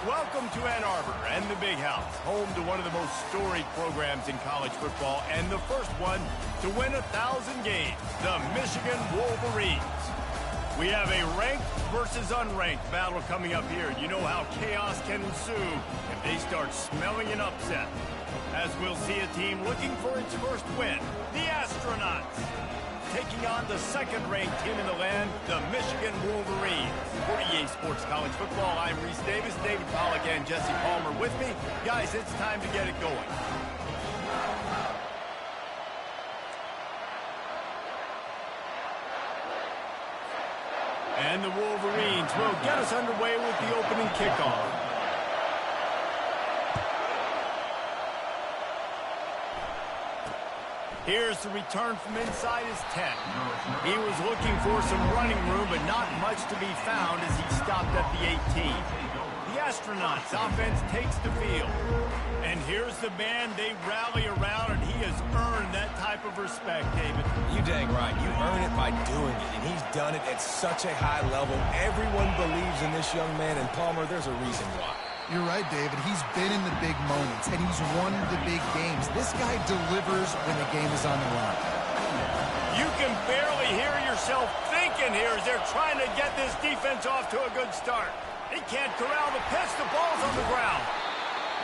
Welcome to Ann Arbor and the Big House, home to one of the most storied programs in college football and the first one to win 1,000 games, the Michigan Wolverines. We have a ranked versus unranked battle coming up here. You know how chaos can ensue if they start smelling an upset. As we'll see a team looking for its first win, the Astronauts, taking on the second-ranked team in the land, the Michigan Wolverines. For EA Sports College Football, I'm Reese Davis, David Pollack, and Jesse Palmer with me. Guys, it's time to get it going. And the Wolverines will get us underway with the opening kickoff. Here's the return from inside his 10. He was looking for some running room, but not much to be found as he stopped at the 18. The Astronauts offense takes the field. And here's the band they rally around, and he has earned that type of respect, David. You dang right. You earn it by doing it, and he's done it at such a high level. Everyone believes in this young man, and Palmer, there's a reason why. You're right, David. He's been in the big moments, and he's won the big games. This guy delivers when the game is on the line. You can barely hear yourself thinking here as they're trying to get this defense off to a good start. They can't corral the pitch. The ball's on the ground.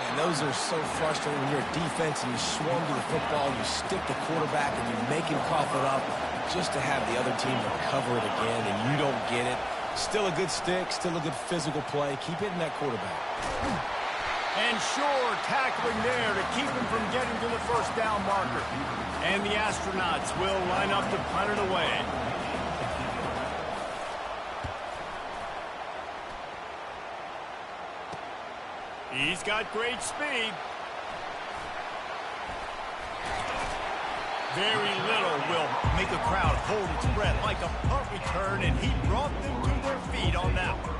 And those are so frustrating when you're a defense and you swarm to the football, you stick the quarterback, and you make him cough it up just to have the other team recover it again, and you don't get it. Still a good stick, still a good physical play. Keep hitting that quarterback. And sure, tackling there to keep him from getting to the first down marker. And the Astronauts will line up to punt it away. He's got great speed. Very little will make a crowd hold its breath like a punt return, and he brought them to their feet on that one.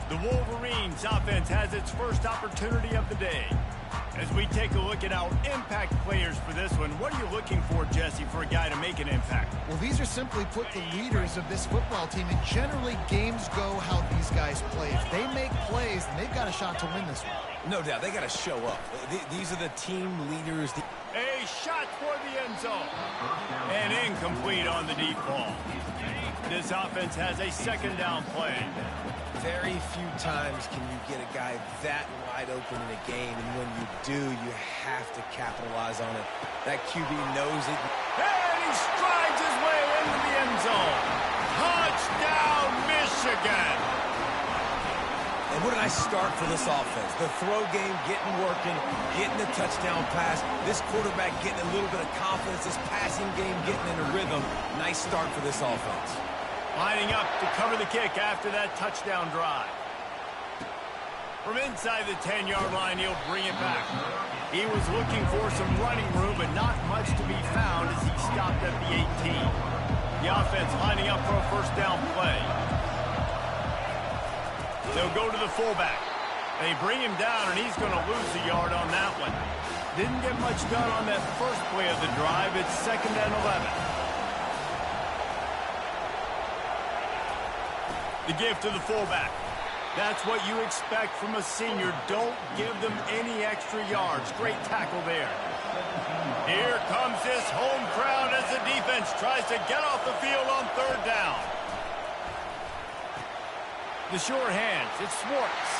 The Wolverines offense has its first opportunity of the day. As we take a look at our impact players for this one, what are you looking for, Jesse, for a guy to make an impact? Well, these are simply put the leaders of this football team, and generally games go how these guys play. If they make plays, then they've got a shot to win this one. No doubt, they got to show up. These are the team leaders. A shot for the end zone. And incomplete on the deep ball. This offense has a second down play. Very few times can you get a guy that wide open in a game, and when you do, you have to capitalize on it. That QB knows it. And he strides his way into the end zone. Touchdown, Michigan! And what did I start for this offense? The throw game getting working, getting the touchdown pass. This quarterback getting a little bit of confidence. This passing game getting in a rhythm. Nice start for this offense. Lining up to cover the kick after that touchdown drive. From inside the 10-yard line, he'll bring it back. He was looking for some running room, but not much to be found as he stopped at the 18. The offense lining up for a first down play. They'll go to the fullback. They bring him down, and he's going to lose a yard on that one. Didn't get much done on that first play of the drive. It's 2nd and 11. The give to the fullback. That's what you expect from a senior. Don't give them any extra yards. Great tackle there. Here comes this home crowd as the defense tries to get off the field on third down. The short hands, it's Swartz.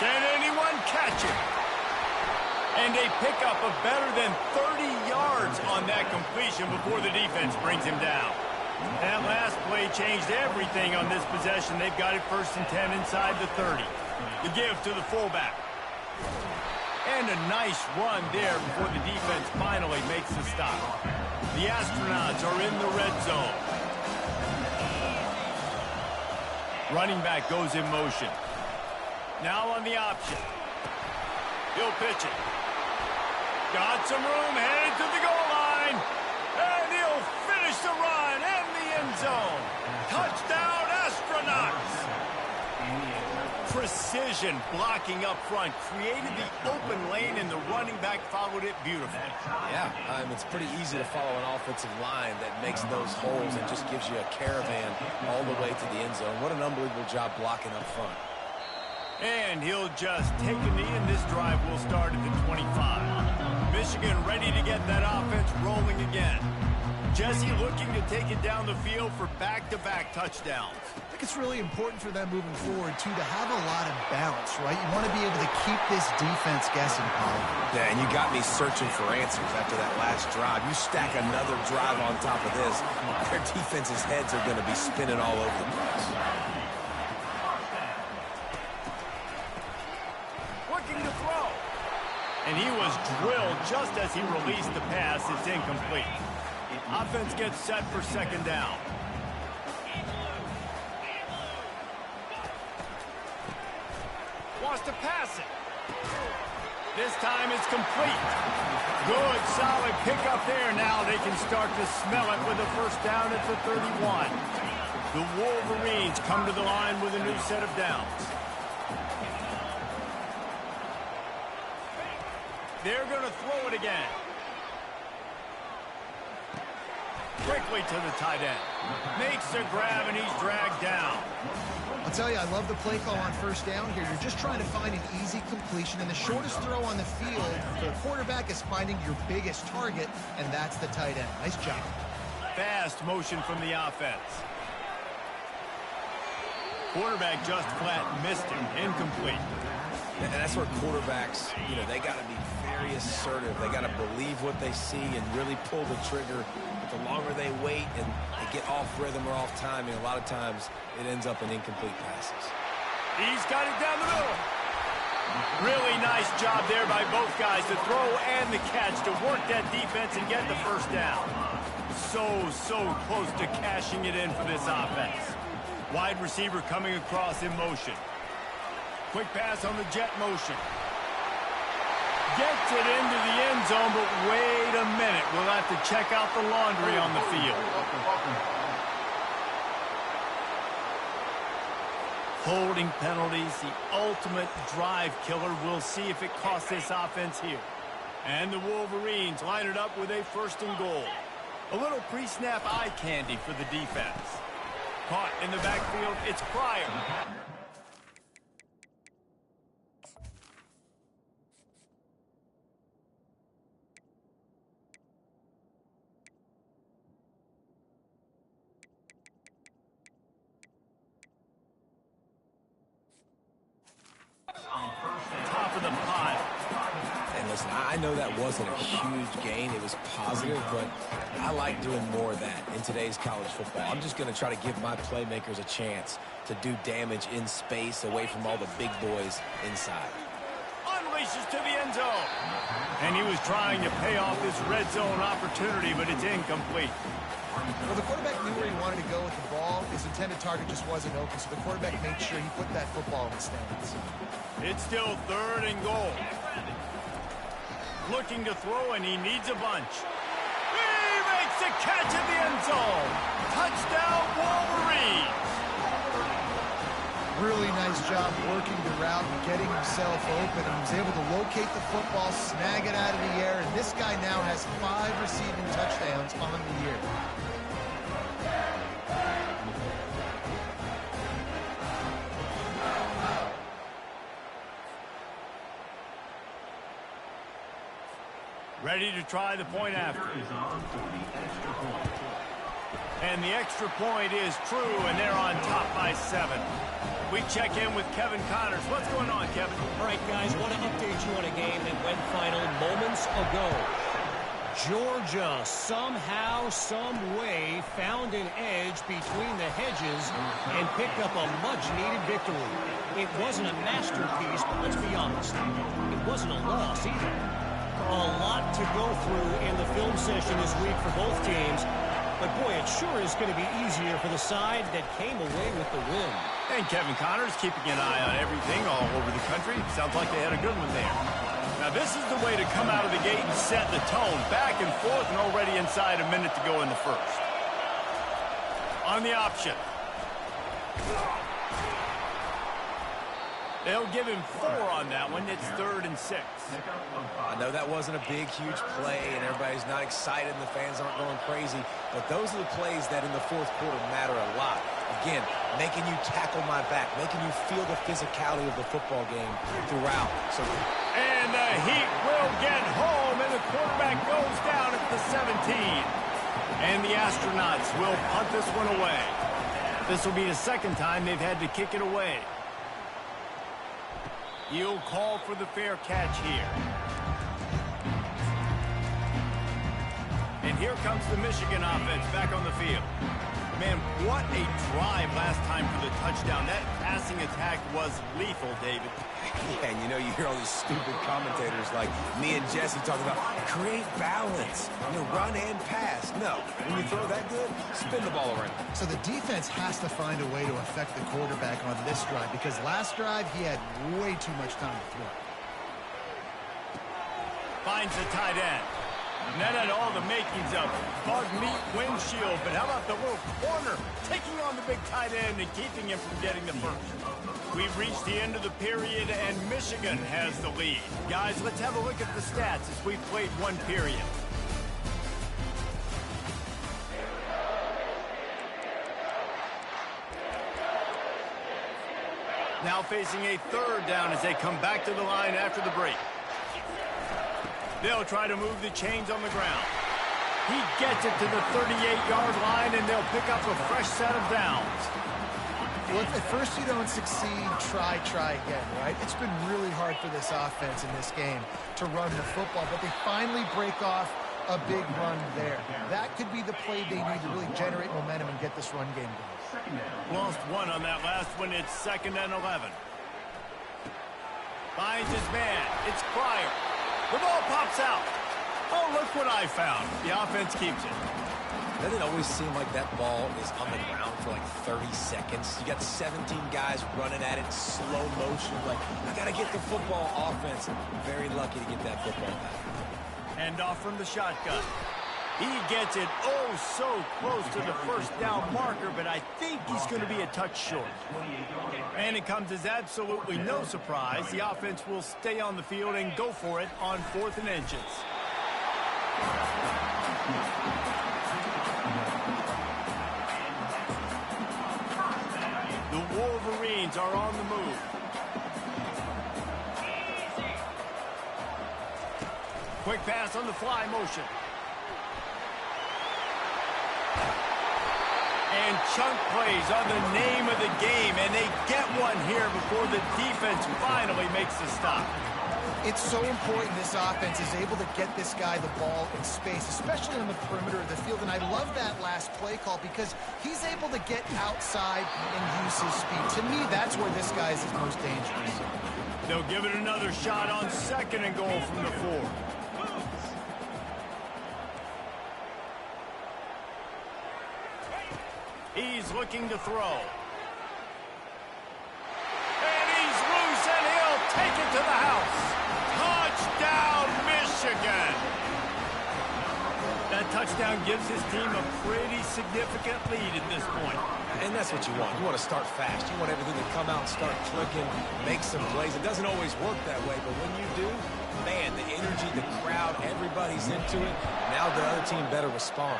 Can anyone catch it? And a pickup of better than 30 yards on that completion before the defense brings him down. That last play changed everything on this possession. They've got it 1st and 10 inside the 30. The give to the fullback. And a nice run there before the defense finally makes the stop. The Astronauts are in the red zone. Running back goes in motion. Now on the option. He'll pitch it. Got some room, headed to the goal line. And he'll finish the run in the end zone. Touchdown, Astronauts. Precision blocking up front, created the open lane, and the running back followed it beautifully. Yeah, it's pretty easy to follow an offensive line that makes those holes and just gives you a caravan all the way to the end zone. What an unbelievable job blocking up front. And he'll just take a knee, and this drive will start at the 25. Michigan ready to get that offense rolling again. Jesse looking to take it down the field for back-to-back touchdowns. I think it's really important for them moving forward, too, to have a lot of balance, right? You want to be able to keep this defense guessing, Colin. Yeah, and you got me searching for answers after that last drive. You stack another drive on top of this, their defense's heads are going to be spinning all over the place. Looking to throw. And he was drilled just as he released the pass. It's incomplete. Offense gets set for second down. Wants to pass it. This time it's complete. Good, solid pickup there. Now they can start to smell it with a first down at the 31. The Wolverines come to the line with a new set of downs. They're going to throw it again. Quickly to the tight end. Makes a grab, and he's dragged down. I'll tell you, I love the play call on first down here. You're just trying to find an easy completion, and the shortest throw on the field for the quarterback is finding your biggest target, and that's the tight end. Nice job. Fast motion from the offense. Quarterback just flat missed him. Incomplete. And that's where quarterbacks, they got to be very assertive. They got to believe what they see and really pull the trigger. But the longer they wait and they get off rhythm or off timing, a lot of times it ends up in incomplete passes. He's got it down the middle. Really nice job there by both guys, the throw and the catch, to work that defense and get the first down. So close to cashing it in for this offense. Wide receiver coming across in motion. Quick pass on the jet motion. Gets it into the end zone, but wait a minute. We'll have to check out the laundry on the field. Holding penalties, the ultimate drive killer. We'll see if it costs this offense here. And the Wolverines line it up with a first and goal. A little pre-snap eye candy for the defense. Caught in the backfield, it's Pryor. Top of the pile. And listen, I know that wasn't a huge gain. It was positive, but I like doing more of that in today's college football. I'm just going to try to give my playmakers a chance to do damage in space away from all the big boys inside. Unleashes to the end zone. And he was trying to pay off this red zone opportunity, but it's incomplete. Well, the quarterback knew where he wanted to go with the ball. His intended target just wasn't open, so the quarterback made sure he put that football in the stands. It's still third and goal. Looking to throw, and he needs a bunch. He makes a catch in the end zone. Touchdown, Wolverines. Really nice job working the route and getting himself open. And he was able to locate the football, snag it out of the air, and this guy now has 5 receiving touchdowns on the year. Ready to try the point after. And the extra point is true, and they're on top by 7. We check in with Kevin Connors. What's going on, Kevin? All right, guys, want to update you on a game that went final moments ago. Georgia somehow, some way found an edge between the hedges and picked up a much-needed victory. It wasn't a masterpiece, but let's be honest, it wasn't a loss either. A lot to go through in the film session this week for both teams, but boy, it sure is going to be easier for the side that came away with the win. And Kevin Connors keeping an eye on everything all over the country. Sounds like they had a good one there. Now, this is the way to come out of the gate and set the tone. Back and forth and already inside a minute to go in the first. On the option. They'll give him 4 on that one. It's 3rd and 6. I know that wasn't a big, huge play, and everybody's not excited, and the fans aren't going crazy, but those are the plays that in the fourth quarter matter a lot. Again, making you tackle my back, making you feel the physicality of the football game throughout. And the Heat will get home, and the quarterback goes down at the 17. And the Astronauts will punt this one away. This will be the second time they've had to kick it away. You'll call for the fair catch here. And here comes the Michigan offense back on the field. Man, what a drive last time for the touchdown. That passing attack was lethal, David. Yeah, and you know, you hear all these stupid commentators like me and Jesse talking about create balance, run and pass. No, when you throw that good, spin the ball around. So the defense has to find a way to affect the quarterback on this drive because last drive he had way too much time to throw. Finds the tight end. And that had all the makings of bug meat windshield, but how about the little corner taking on the big tight end and keeping him from getting the first? We've reached the end of the period, and Michigan has the lead. Guys, let's have a look at the stats as we've played one period. Now facing a 3rd down as they come back to the line after the break. They'll try to move the chains on the ground. He gets it to the 38-yard line, and they'll pick up a fresh set of downs. Well, if at first you don't succeed, try again, right? It's been really hard for this offense in this game to run the football, but they finally break off a big run there. That could be the play they need to really generate momentum and get this run game going. Lost 1 on that last one. It's 2nd and 11. Finds his man. It's Pryor. The ball pops out. Oh, look what I found. The offense keeps it. Doesn't it always seem like that ball is on the ground for like 30 seconds? You got 17 guys running at it in slow motion. Like, I got to get the football offense. Very lucky to get that football back. Hand off from the shotgun. He gets it oh so close to the first down marker, but I think he's going to be a touch short. And it comes as absolutely no surprise. The offense will stay on the field and go for it on 4th and inches. The Wolverines are on the move. Quick pass on the fly motion. And chunk plays are the name of the game, and they get one here before the defense finally makes the stop. It's so important this offense is able to get this guy the ball in space, especially on the perimeter of the field. And I love that last play call because he's able to get outside and use his speed. To me, that's where this guy is most dangerous. They'll give it another shot on 2nd and goal from the 4. He's looking to throw. And he's loose, and he'll take it to the house. Touchdown, Michigan! That touchdown gives his team a pretty significant lead at this point. And that's what you want. You want to start fast. You want everything to come out and start clicking, make some plays. It doesn't always work that way, but when you do, man, the energy, the crowd, everybody's into it. Now the other team better respond.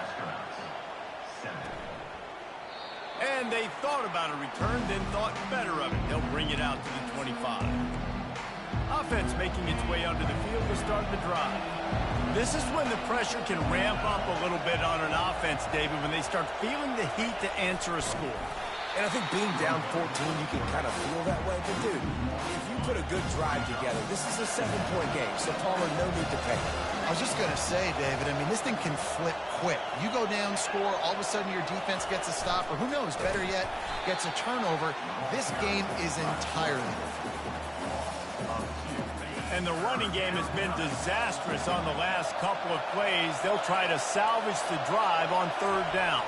And they thought about a return, then thought better of it. They'll bring it out to the 25. Offense making its way onto the field to start the drive. This is when the pressure can ramp up a little bit on an offense, David, when they start feeling the heat to answer a score. And I think being down 14, you can kind of feel that way. But, dude, if you put a good drive together, this is a 7-point game, so Palmer, no need to panic. I was just going to say, David, I mean, this thing can flip quick. You go down, score, all of a sudden your defense gets a stop, or who knows, better yet, gets a turnover. This game is entirely different. And the running game has been disastrous on the last couple of plays. They'll try to salvage the drive on 3rd down.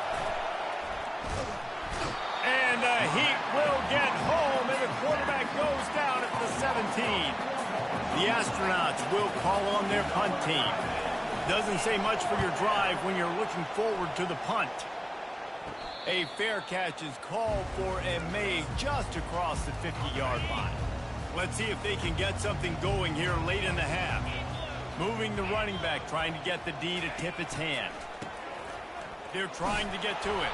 And the Heat will get home, and the quarterback goes down at the 17. The Astronauts will call on their punt team. Doesn't say much for your drive when you're looking forward to the punt. A fair catch is called for and made just across the 50-yard line. Let's see if they can get something going here late in the half. Moving the running back, trying to get the D to tip its hand. They're trying to get to it.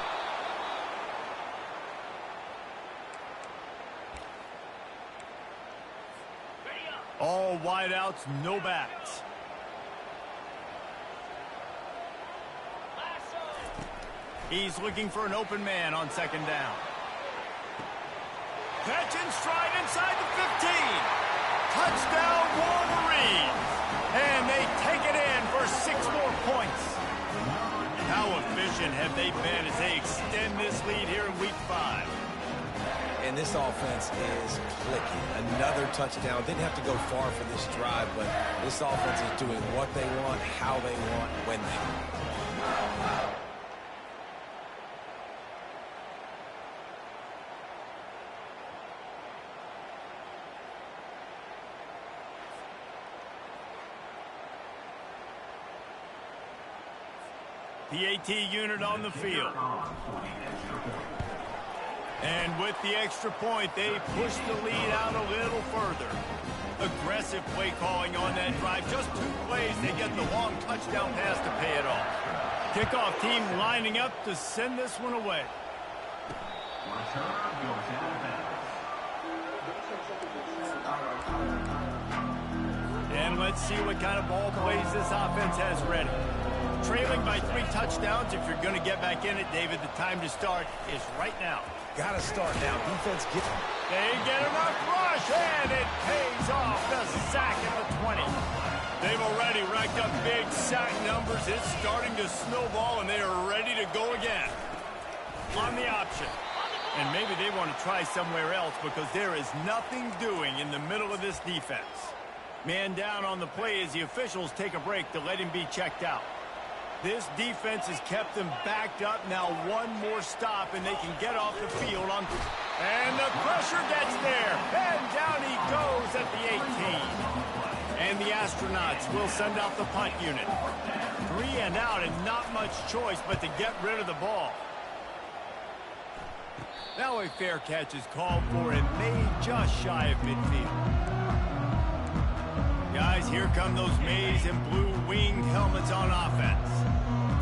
All wideouts, no backs. He's looking for an open man on second down. Catch and stride inside the 15. Touchdown, Wolverines. And they take it in for 6 more points. How efficient have they been as they extend this lead here in Week 5? And this offense is clicking. Another touchdown. Didn't have to go far for this drive, but this offense is doing what they want, how they want, when they want. PAT unit on the field. And with the extra point, they push the lead out a little further. Aggressive play calling on that drive. Just 2 plays, they get the long touchdown pass to pay it off. Kickoff team lining up to send this one away. And let's see what kind of ball plays this offense has ready. Trailing by 3 touchdowns. If you're going to get back in it, David, the time to start is right now. Got to start now. Defense gets... They get enough rush, and it pays off. The sack at the 20. They've already racked up big sack numbers. It's starting to snowball, and they are ready to go again. On the option. And maybe they want to try somewhere else because there is nothing doing in the middle of this defense. Man down on the play as the officials take a break to let him be checked out. This defense has kept them backed up. Now 1 more stop, and they can get off the field on... And the pressure gets there. And down he goes at the 18. And the Astronauts will send out the punt unit. 3 and out, and not much choice but to get rid of the ball. Now a fair catch is called for and made just shy of midfield. Guys, here come those maize and blue winged helmets on offense.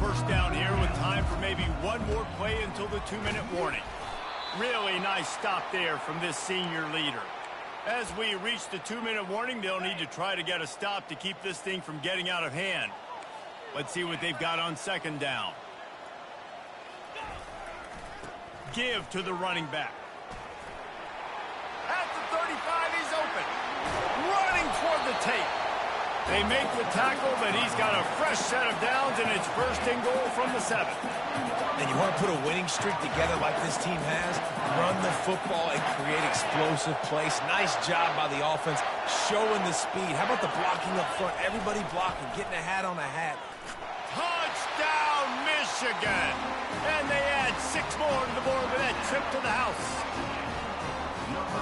First down here with time for maybe 1 more play until the 2-minute warning. Really nice stop there from this senior leader. As we reach the 2-minute warning, they'll need to try to get a stop to keep this thing from getting out of hand. Let's see what they've got on second down. Give to the running back. At the 35, he's open. Running toward the tape. They make the tackle, but he's got a fresh set of downs, and it's first and goal from the 7. And you want to put a winning streak together like this team has? Run the football and create explosive plays. Nice job by the offense, showing the speed. How about the blocking up front? Everybody blocking, getting a hat on a hat. Touchdown, Michigan! And they add 6 more to the board with that trip to the house.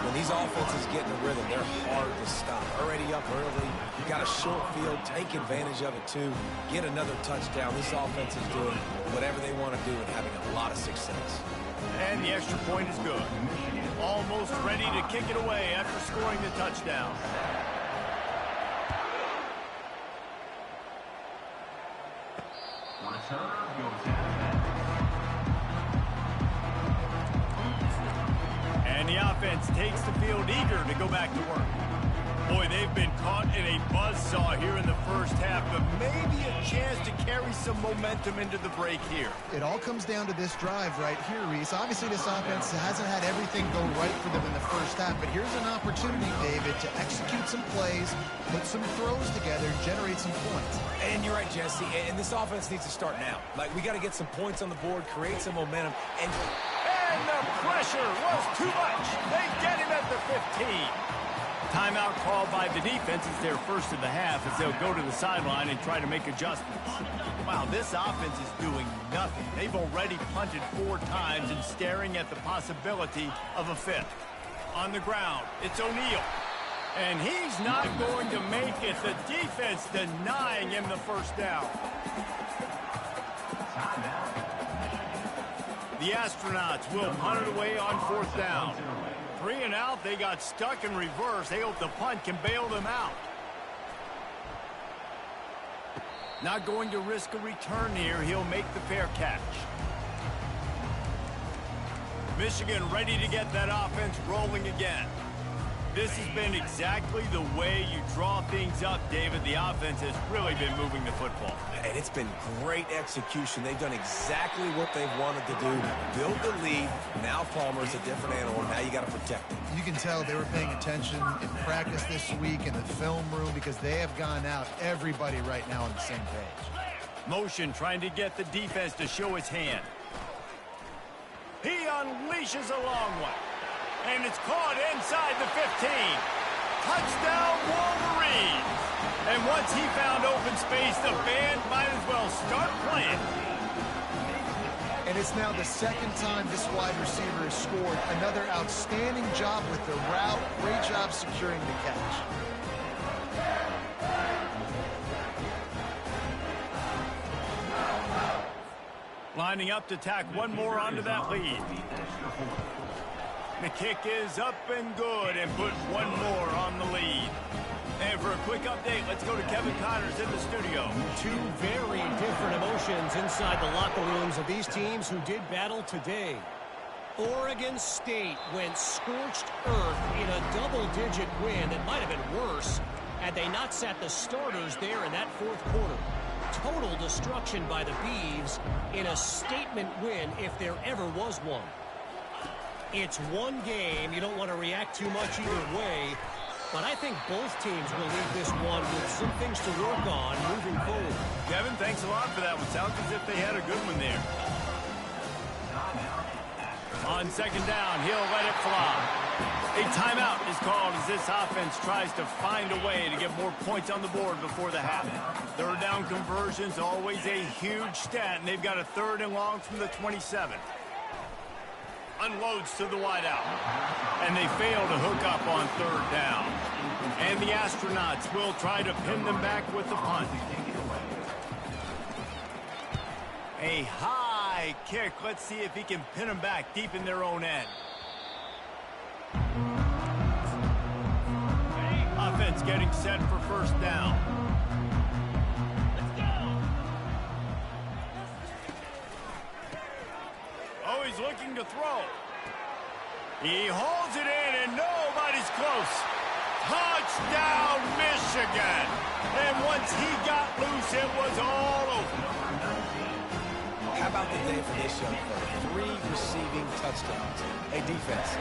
When these offenses get in the rhythm, they're hard to stop. Already up early, you got a short field, take advantage of it too. Get another touchdown. This offense is doing whatever they want to do and having a lot of success. And the extra point is good. Almost ready to kick it away after scoring the touchdown. And the offense takes the field eager to go back to work. Boy, they've been caught in a buzzsaw here in the first half, but maybe a chance to carry some momentum into the break here. It all comes down to this drive right here, Reese. Obviously, this offense hasn't had everything go right for them in the first half, but here's an opportunity, David, to execute some plays, put some throws together, and generate some points. And you're right, Jesse, and this offense needs to start now. Like, we got to get some points on the board, create some momentum, and the pressure was too much. They get him at the 15. Timeout called by the defense. It's their first of the half as they'll go to the sideline and try to make adjustments. Wow, this offense is doing nothing. They've already punted 4 times and staring at the possibility of a 5th. On the ground, it's O'Neal. And he's not going to make it. The defense denying him the first down. The Astronauts will punt it away on 4th down. 3 and out, they got stuck in reverse. They hope the punt can bail them out. Not going to risk a return here. He'll make the fair catch. Michigan ready to get that offense rolling again. This has been exactly the way you draw things up, David. The offense has really been moving the football. And it's been great execution. They've done exactly what they've wanted to do. Build the lead. Now Palmer's a different animal. Now you got to protect him. You can tell they were paying attention in practice this week in the film room because they have gone out, everybody right now on the same page. Motion trying to get the defense to show his hand. He unleashes a long one. And it's caught inside the 15. Touchdown, Wolverines. And once he found open space, the band might as well start playing. And it's now the second time this wide receiver has scored. Another outstanding job with the route. Great job securing the catch. Lining up to tack one more onto that lead. The kick is up and good and put one more on the lead. And for a quick update, let's go to Kevin Connors in the studio. Two very different emotions inside the locker rooms of these teams who did battle today. Oregon State went scorched earth in a double-digit win that might have been worse had they not sat the starters there in that 4th quarter. Total destruction by the Beavs in a statement win if there ever was one. It's one game. You don't want to react too much either way. But I think both teams will leave this one with some things to work on moving forward. Kevin, thanks a lot for that one. Sounds as if they had a good one there. On 2nd down, he'll let it fly. A timeout is called as this offense tries to find a way to get more points on the board before the half. 3rd down conversions, always a huge stat, and they've got a 3rd and long from the 27. Unloads to the wideout. And they fail to hook up on 3rd down. And the Astronauts will try to pin them back with the punt. A high kick. Let's see if he can pin them back deep in their own end. Offense getting set for 1st down. Oh, he's looking to throw. He holds it in, and nobody's close. Touchdown, Michigan. And once he got loose, it was all over. How about the day for this young fella? 3 receiving touchdowns. Hey, defense,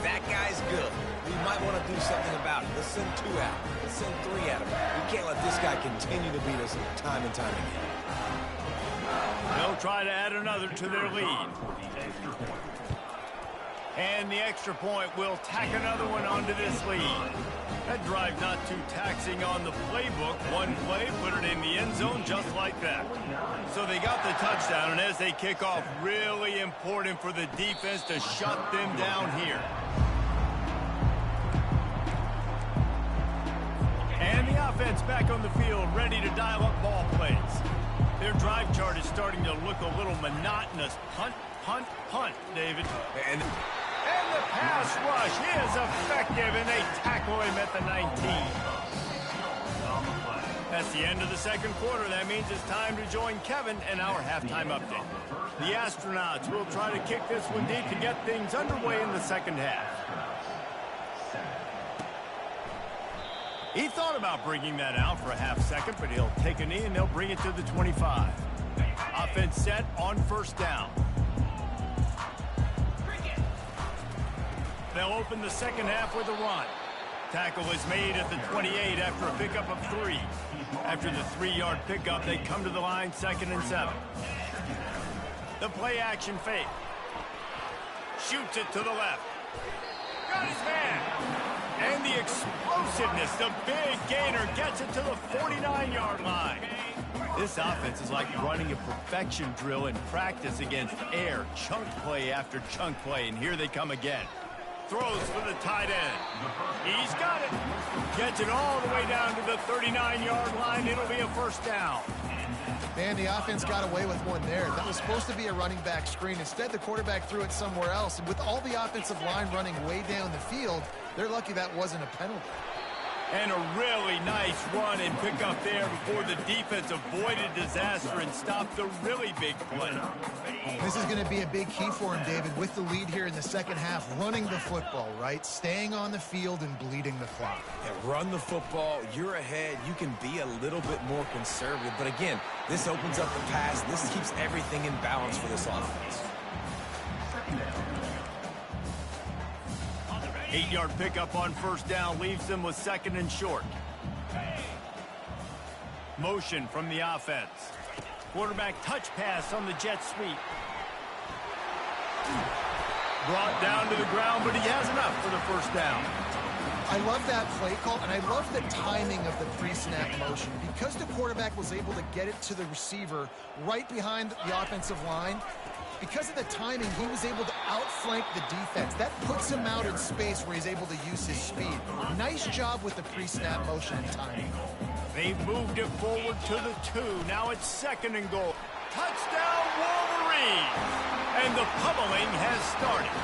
that guy's good. We might want to do something about it. Let's send 2 at him. Let's send 3 at him. We can't let this guy continue to beat us time and time again. They'll try to add another to their lead. And the extra point will tack another one onto this lead. That drive not too taxing on the playbook. One play, put it in the end zone just like that. So they got the touchdown, and as they kick off, really important for the defense to shut them down here. And the offense back on the field, ready to dial up ball plays. Their drive chart is starting to look a little monotonous. Punt, punt, punt, David. And the pass rush is effective, and they tackle him at the 19. That's the end of the 2nd quarter. That means it's time to join Kevin and our halftime update. The Astronauts will try to kick this one deep to get things underway in the 2nd half. He thought about bringing that out for a half second, but he'll take a knee and they'll bring it to the 25. Offense set on 1st down. They'll open the 2nd half with a run. Tackle is made at the 28 after a pickup of 3. After the 3-yard pickup, they come to the line 2nd and 7. The play action fake. Shoots it to the left. Got his man. And the explosiveness, the big gainer gets it to the 49-yard line. This offense is like running a perfection drill in practice against air. Chunk play after chunk play, and here they come again. Throws for the tight end. He's got it. Gets it all the way down to the 39-yard line. It'll be a 1st down. Man, the offense got away with one there. That was supposed to be a running back screen. Instead, the quarterback threw it somewhere else. And with all the offensive line running way down the field, they're lucky that wasn't a penalty. And a really nice run and pick up there before the defense avoided disaster and stopped the really big play. This is going to be a big key for him, David, with the lead here in the second half, running the football, right? Staying on the field and bleeding the clock. Yeah, run the football. You're ahead. You can be a little bit more conservative. But again, this opens up the pass. This keeps everything in balance for this offense. 8-yard pickup on first down leaves them with 2nd and short. Motion from the offense. Quarterback touch pass on the jet sweep. Brought down to the ground, but he has enough for the first down. I love that play call, and I love the timing of the pre-snap motion. Because the quarterback was able to get it to the receiver right behind the offensive line, because of the timing, he was able to outflank the defense. That puts him out in space where he's able to use his speed. Nice job with the pre-snap motion and timing. They've moved it forward to the 2. Now it's 2nd and goal. Touchdown, Wolverines! And the pummeling has started.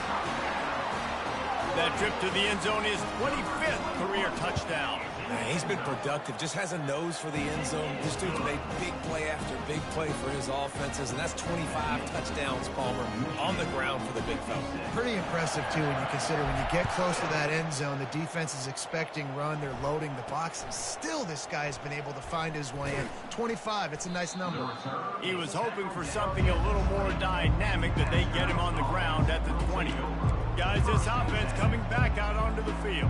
That trip to the end zone is 25th career touchdown. He's been productive, just has a nose for the end zone. This dude's made big play after big play for his offenses, and that's 25 touchdowns, Palmer, on the ground for the big fella. Pretty impressive, too, when you consider when you get close to that end zone, the defense is expecting run, they're loading the box, and still this guy has been able to find his way in. 25, it's a nice number. He was hoping for something a little more dynamic, that they get him on the ground at the 20. Guys, this offense coming back out onto the field.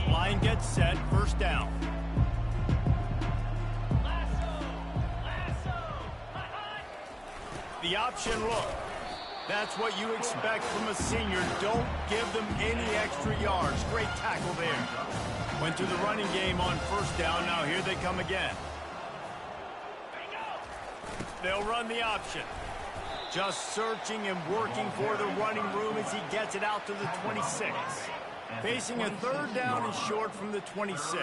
Line gets set, first down. The option look. That's what you expect from a senior. Don't give them any extra yards. Great tackle there. Went to the running game on first down. Now here they come again. They'll run the option. Just searching and working for the running room as he gets it out to the 26. Facing a 3rd down and short from the 26.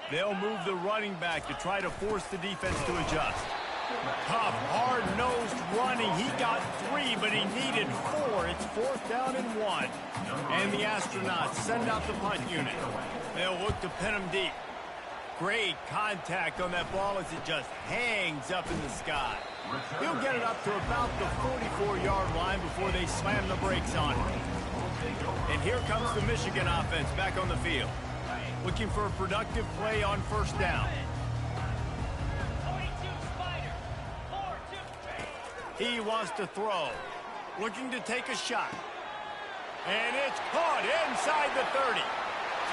They'll move the running back to try to force the defense to adjust. Tough, hard-nosed running. He got 3, but he needed 4. It's 4th down and 1. And the Astronauts send out the punt unit. They'll look to pin him deep. Great contact on that ball as it just hangs up in the sky. He'll get it up to about the 44-yard line before they slam the brakes on it. And here comes the Michigan offense back on the field. Looking for a productive play on first down. He wants to throw. Looking to take a shot. And it's caught inside the 30.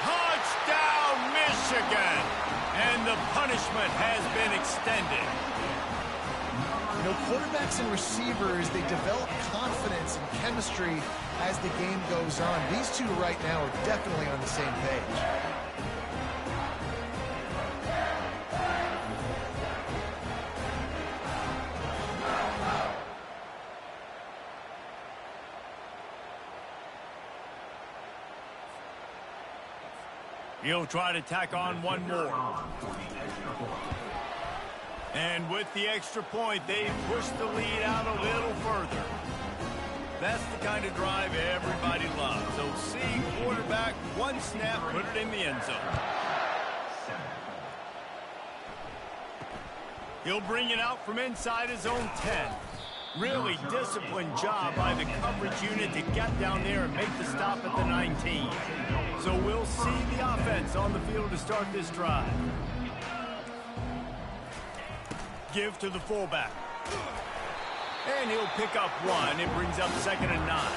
Touchdown, Michigan! And the punishment has been extended. You know, quarterbacks and receivers, they develop confidence and chemistry as the game goes on. These two right now are definitely on the same page. He'll try to tack on one more. And with the extra point, they push the lead out a little further. That's the kind of drive everybody loves. So see quarterback, one snap, put it in the end zone. He'll bring it out from inside his own 10. Really disciplined job by the coverage unit to get down there and make the stop at the 19. So we'll see the offense on the field to start this drive. Give to the fullback. And he'll pick up 1. It brings up 2nd and 9.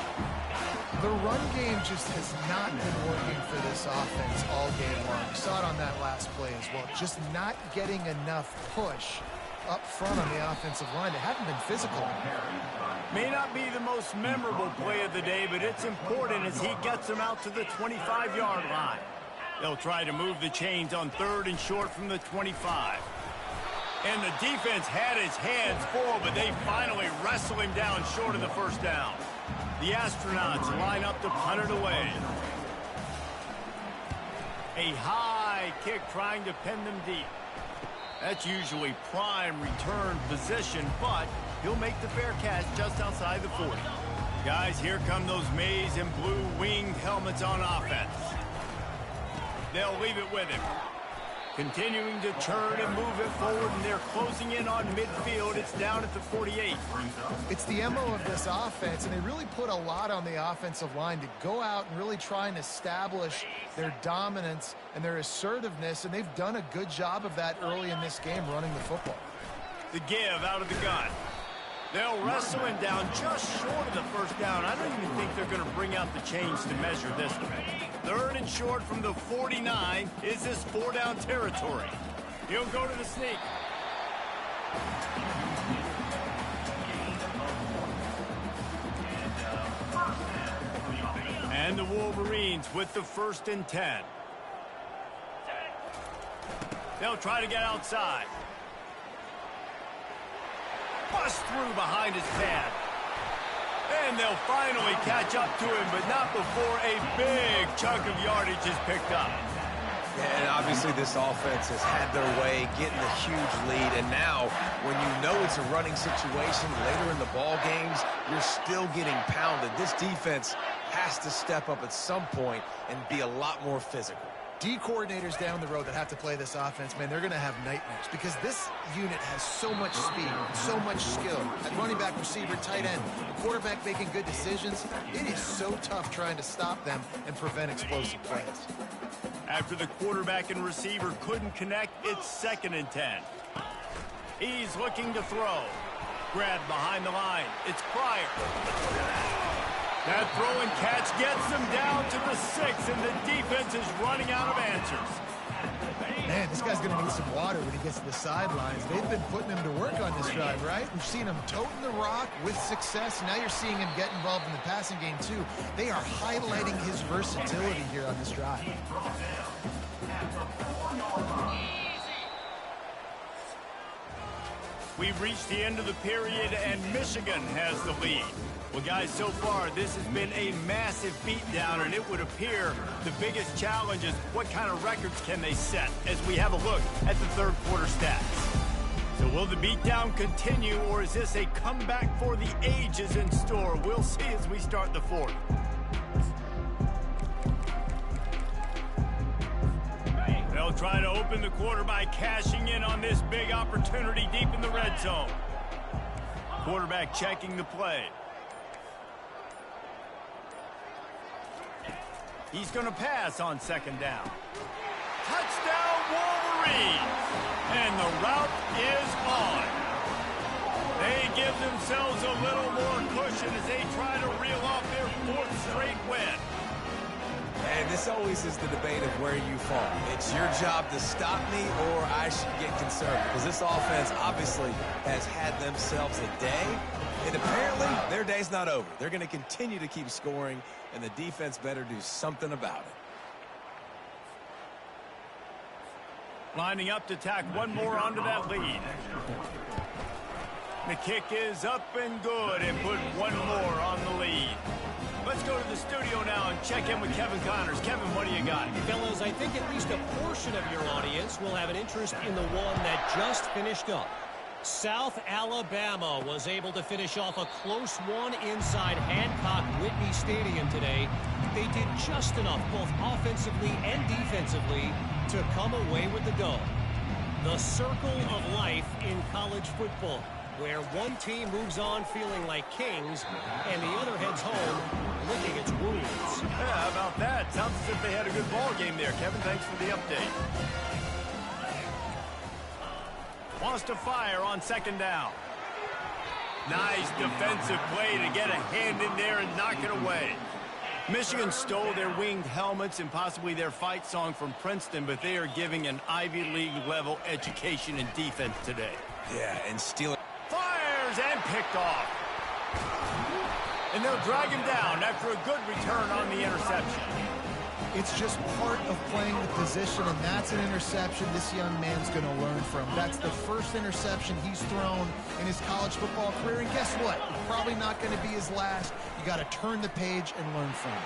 The run game just has not been working for this offense all game long. We saw it on that last play as well. Just not getting enough push up front on the offensive line. They haven't been physical. May not be the most memorable play of the day, but it's important as he gets them out to the 25-yard line. They'll try to move the chains on 3rd and short from the 25. And the defense had his hands full, but they finally wrestle him down short of the first down. The Astronauts line up to punt it away. A high high kick trying to pin them deep. That's usually prime return position, but he'll make the fair catch just outside the 40. Guys, here come those maize and blue winged helmets on offense. They'll leave it with him. Continuing to turn and move it forward, and they're closing in on midfield. It's down at the 48. It's the MO of this offense, and they really put a lot on the offensive line to go out and really try and establish their dominance and their assertiveness, and they've done a good job of that early in this game running the football. The give out of the gun. They'll wrestle him down just short of the first down. I don't even think they're going to bring out the chains to measure this one. 3rd and short from the 49. Is this 4-down territory? He'll go to the sneak. And the Wolverines with the 1st and 10. They'll try to get outside. Bust through behind his pad. And they'll finally catch up to him, but not before a big chunk of yardage is picked up. Yeah, and obviously this offense has had their way, getting a huge lead. And now, when you know it's a running situation later in the ball games, you're still getting pounded. This defense has to step up at some point and be a lot more physical. D coordinators down the road that have to play this offense, man, they're going to have nightmares because this unit has so much speed, so much skill. At running back, receiver, tight end, the quarterback making good decisions. It is so tough trying to stop them and prevent explosive plays. After the quarterback and receiver couldn't connect, it's 2nd and 10. He's looking to throw. Grabbed behind the line. It's Pryor. That throw and catch gets them down to the 6, and the defense is running out of answers. Man, this guy's going to need some water when he gets to the sidelines. They've been putting him to work on this drive, right? We've seen him toting the rock with success. Now you're seeing him get involved in the passing game, too. They are highlighting his versatility here on this drive. We've reached the end of the period, and Michigan has the lead. Well, guys, so far, this has been a massive beatdown, and it would appear the biggest challenge is what kind of records can they set as we have a look at the 3rd quarter stats. So will the beatdown continue, or is this a comeback for the ages in store? We'll see as we start the 4th. They'll try to open the quarter by cashing in on this big opportunity deep in the red zone. Quarterback checking the play. He's going to pass on 2nd down. Touchdown, Wolverines! And the route is on. They give themselves a little more cushion as they try to reel off their 4th straight win. And this always is the debate of where you fall. It's your job to stop me, or I should get concerned. Because this offense obviously has had themselves a day. And apparently, their day's not over. They're going to continue to keep scoring, and the defense better do something about it. Lining up to tack one more onto that lead. The kick is up and good, and put one more on the lead. Let's go to the studio now and check in with Kevin Connors. Kevin, what do you got? Fellas, I think at least a portion of your audience will have an interest in the one that just finished up. South Alabama was able to finish off a close one inside Hancock-Whitney Stadium today. They did just enough, both offensively and defensively, to come away with the dub. The circle of life in college football, where one team moves on feeling like kings and the other heads home licking its wounds. Yeah, how about that? Sounds as if they had a good ball game there. Kevin, thanks for the update. Wants to fire on 2nd down. Nice defensive play to get a hand in there and knock it away. Michigan stole their winged helmets and possibly their fight song from Princeton, but they are giving an Ivy League level education in defense today. Yeah, and stealing. Fires and picked off. And they'll drag him down after a good return on the interception. It's just part of playing the position, and that's an interception this young man's going to learn from. That's the first interception he's thrown in his college football career, and guess what? It's probably not going to be his last. You got to turn the page and learn from it.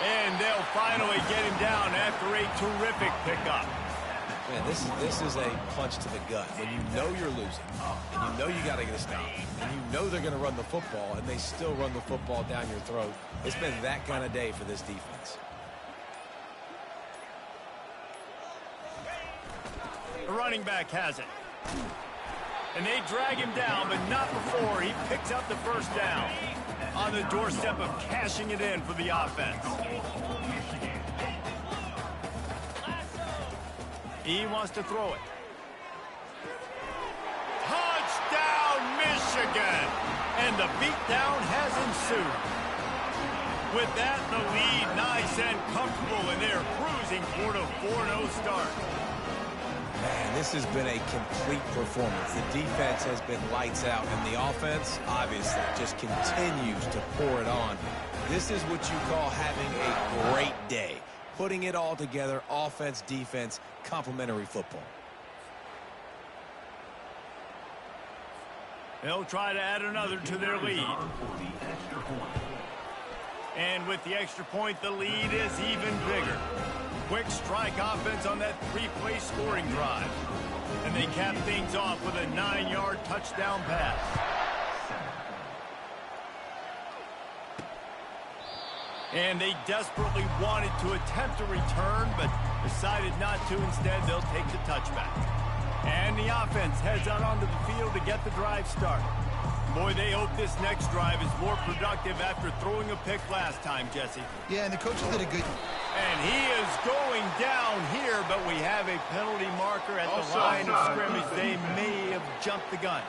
And they'll finally get him down after a terrific pickup. Man, this is a punch to the gut. When you know you're losing, and you know you got to get a stop, and you know they're going to run the football, and they still run the football down your throat. It's been that kind of day for this defense. The running back has it. And they drag him down, but not before he picks up the first down. On the doorstep of cashing it in for the offense. He wants to throw it. Touchdown, Michigan! And the beatdown has ensued. With that, the lead nice and comfortable, and they're cruising toward a 4-0 start. Man, this has been a complete performance. The defense has been lights out, and the offense, obviously, just continues to pour it on. This is what you call having a great day. Putting it all together, offense, defense, complementary football. They'll try to add another to their lead. And with the extra point, the lead is even bigger. Quick strike offense on that 3-play scoring drive. And they cap things off with a 9-yard touchdown pass. And they desperately wanted to attempt a return, but decided not to. Instead, they'll take the touchback. And the offense heads out onto the field to get the drive started. Boy, they hope this next drive is more productive after throwing a pick last time, Jesse. Yeah, and the coaches did a good... And he is going down here, but we have a penalty marker at the line of scrimmage. They may have jumped the gun.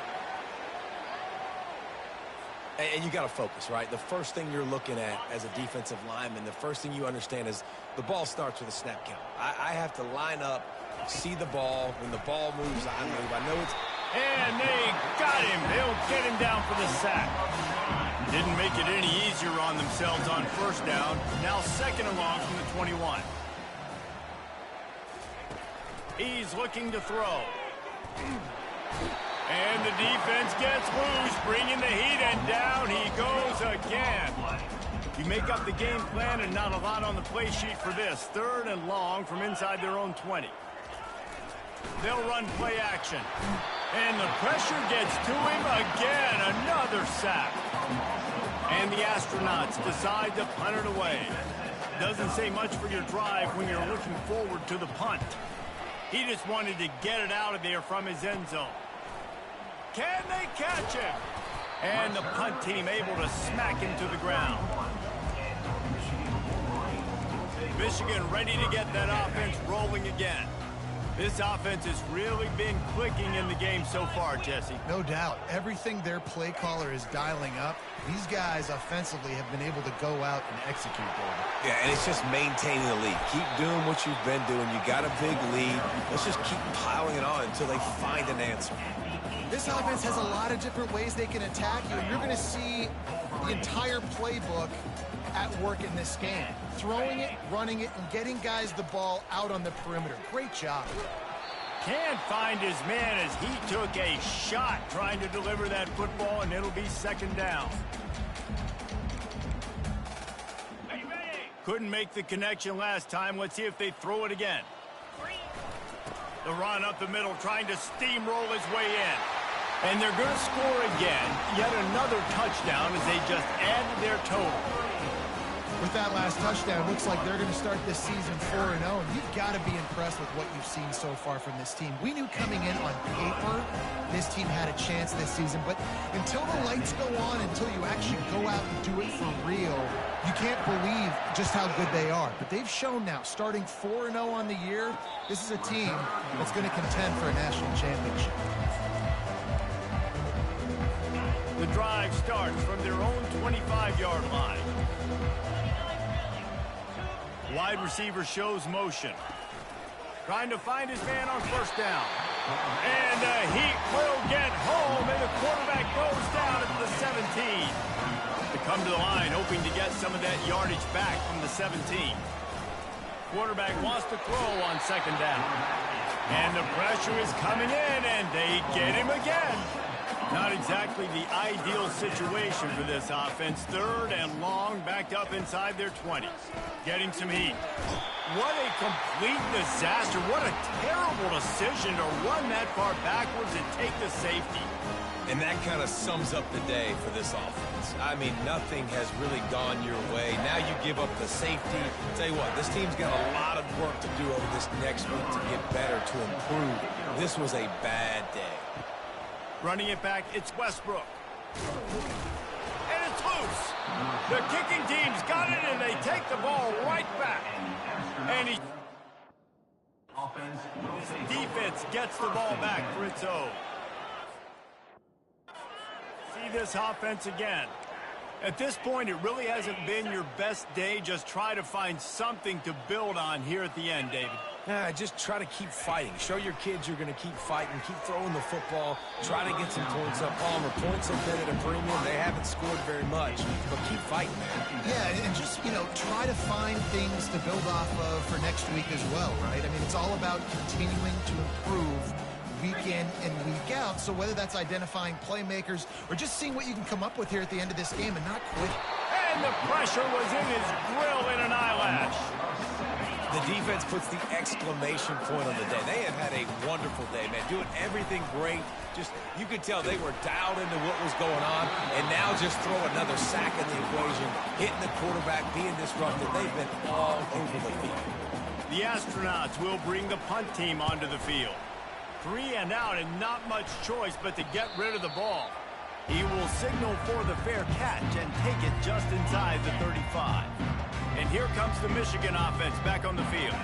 And you got to focus, right? The first thing you're looking at as a defensive lineman, the first thing you understand is the ball starts with a snap count. I have to line up, see the ball. When the ball moves, I move. I know it's... And they got him. They'll get him down for the sack. Didn't make it any easier on themselves on first down. Now second and long from the 21. He's looking to throw. And the defense gets loose, bringing the heat, and down he goes again. You make up the game plan and not a lot on the play sheet for this. Third and long from inside their own 20. They'll run play action. And the pressure gets to him again. Another sack. And the Astronauts decide to punt it away. Doesn't say much for your drive when you're looking forward to the punt. He just wanted to get it out of there from his end zone. Can they catch him? And the punt team able to smack him to the ground. Michigan ready to get that offense rolling again. This offense has really been clicking in the game so far, Jesse. No doubt. Everything their play caller is dialing up, these guys offensively have been able to go out and execute, David. Yeah, and it's just maintaining the lead. Keep doing what you've been doing. You got a big lead. Let's just keep piling it on until they find an answer. This offense has a lot of different ways they can attack you, and you're going to see the entire playbook at work in this game. Throwing it, running it, and getting guys the ball out on the perimeter. Great job. Can't find his man as he took a shot trying to deliver that football, and it'll be second down. Couldn't make the connection last time. Let's see if they throw it again. The run up the middle, trying to steamroll his way in. And they're going to score again. Yet another touchdown as they just added their total. With that last touchdown, looks like they're going to start this season 4-0. And you've got to be impressed with what you've seen so far from this team. We knew coming in on paper this team had a chance this season. But until the lights go on, until you actually go out and do it for real, you can't believe just how good they are. But they've shown now, starting 4-0 on the year, this is a team that's going to contend for a national championship. The drive starts from their own 25-yard line. Wide receiver shows motion. Trying to find his man on first down. And the heat will get home, and the quarterback goes down at the 17. To come to the line, hoping to get some of that yardage back from the 17. Quarterback wants to throw on second down. And the pressure is coming in, and they get him again. Not exactly the ideal situation for this offense. 3rd and long, backed up inside their 20s. Getting some heat. What a complete disaster. What a terrible decision to run that far backwards and take the safety. And that kind of sums up the day for this offense. I mean, nothing has really gone your way. Now you give up the safety. Tell you what, this team's got a lot of work to do over this next week to get better, to improve. This was a bad day. Running it back, it's Westbrook. And it's loose. The kicking team's got it, and they take the ball right back. And defense gets the ball back for its own. See this offense again. At this point, it really hasn't been your best day. Just try to find something to build on here at the end, David. Just try to keep fighting. Show your kids you're going to keep fighting. Keep throwing the football. Try to get some points up. Palmer, points have been at a premium. They haven't scored very much, but keep fighting, man. Yeah, and just, try to find things to build off of for next week as well, right? I mean, it's all about continuing to improve week in and week out. So whether that's identifying playmakers or just seeing what you can come up with here at the end of this game and not quit. And the pressure was in his grill in an eyelash. The defense puts the exclamation point on the day. They have had a wonderful day, man. Doing everything great. Just, you could tell they were dialed into what was going on. And now just throw another sack in the equation. Hitting the quarterback, being disrupted. They've been all over the field. The Astronauts will bring the punt team onto the field. 3 and out and not much choice but to get rid of the ball. He will signal for the fair catch and take it just inside the 35. And here comes the Michigan offense back on the field.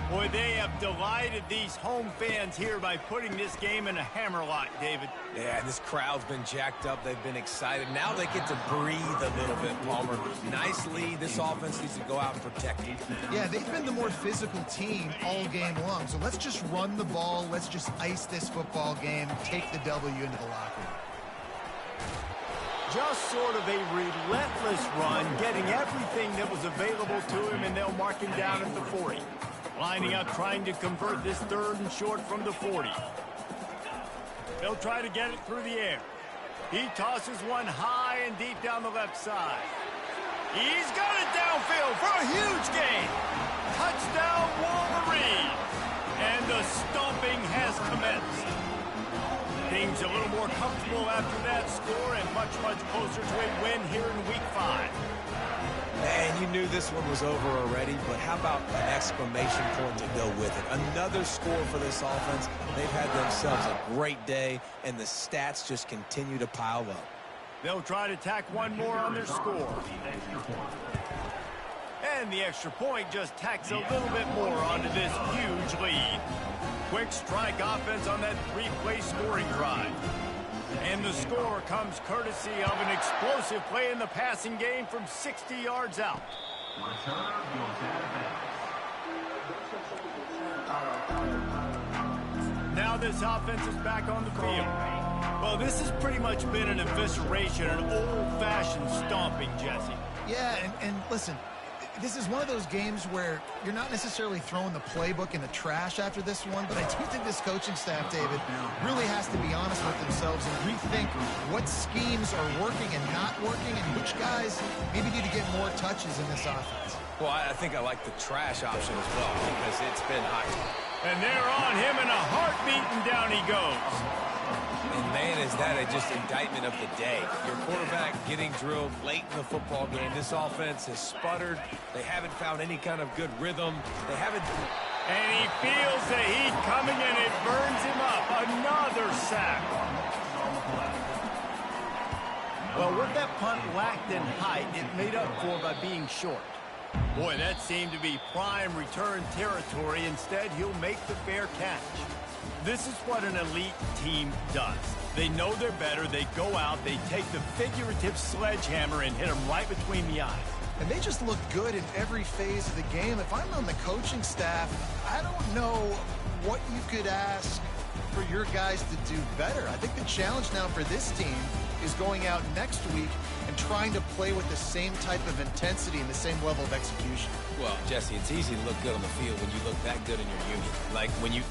Boy, they have delighted these home fans here by putting this game in a hammerlock, David. Yeah, this crowd's been jacked up. They've been excited. Now they get to breathe a little bit, Palmer. Nice lead. This offense needs to go out and protect it. Yeah, they've been the more physical team all game long. So let's just run the ball. Let's just ice this football game, take the W into the locker room. Just sort of a relentless run, getting everything that was available to him, and they'll mark him down at the 40. Lining up, trying to convert this 3rd and short from the 40. They'll try to get it through the air. He tosses one high and deep down the left side. He's got it downfield for a huge gain. Touchdown, Wolverine. And the stomping has commenced. Things a little more comfortable after that score and much, much closer to a win here in Week 5. Man, you knew this one was over already, but how about an exclamation point to go with it? Another score for this offense. They've had themselves a great day, and the stats just continue to pile up. They'll try to tack one more on their score. And the extra point just tacks a little bit more onto this huge lead. Quick strike offense on that 3-play scoring drive. And the score comes courtesy of an explosive play in the passing game from 60 yards out. Now this offense is back on the field. Well, this has pretty much been an evisceration, an old-fashioned stomping, Jesse. Yeah, and listen, this is one of those games where you're not necessarily throwing the playbook in the trash after this one, but I do think this coaching staff, David, really has to be honest with themselves and rethink what schemes are working and not working and which guys maybe need to get more touches in this offense. Well, I think I like the trash option as well because it's been hot. And they're on him in a heartbeat, and down he goes. And man, is that just indictment of the day. Your quarterback getting drilled late in the football game. This offense has sputtered. They haven't found any kind of good rhythm. They haven't. And he feels the heat coming, and it burns him up. Another sack. Well, what that punt lacked in height, it made up for by being short. Boy, that seemed to be prime return territory. Instead, he'll make the fair catch. This is what an elite team does. They know they're better. They go out. They take the figurative sledgehammer and hit them right between the eyes. And they just look good in every phase of the game. If I'm on the coaching staff, I don't know what you could ask for your guys to do better. I think the challenge now for this team is going out next week and trying to play with the same type of intensity and the same level of execution. Well, Jesse, it's easy to look good on the field when you look that good in your union. Like when you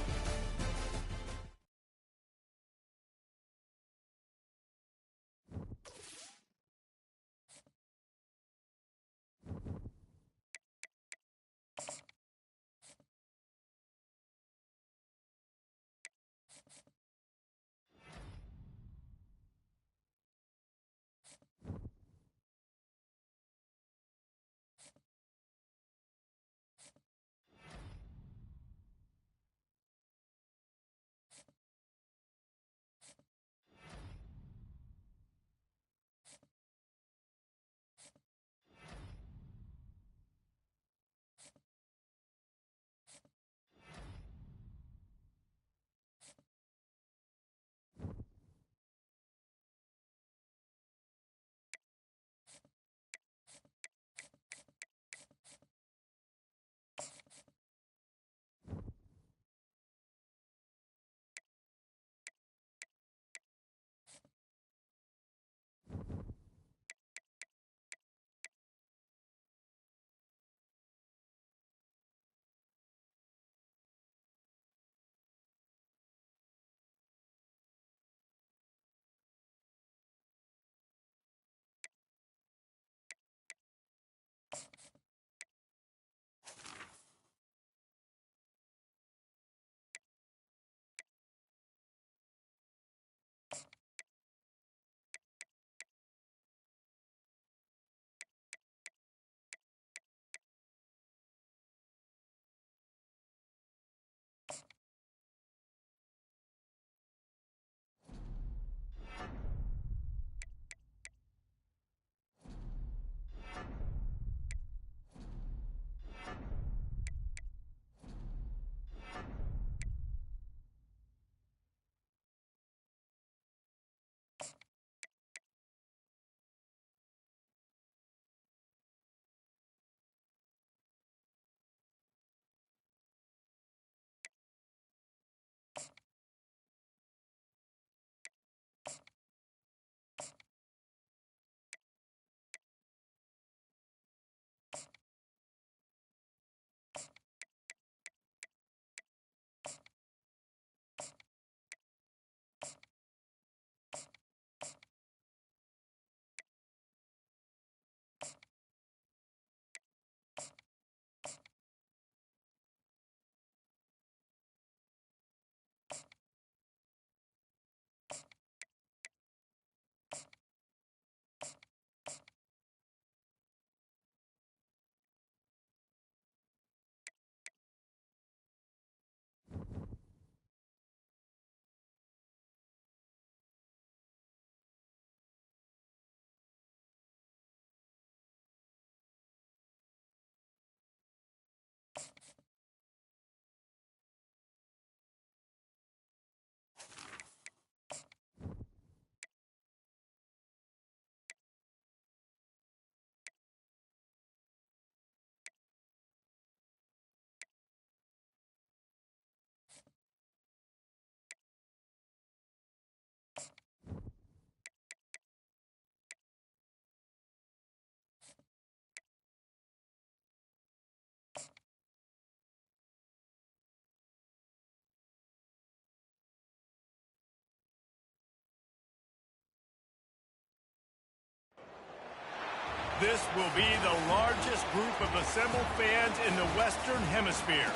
This will be the largest group of assembled fans in the Western Hemisphere.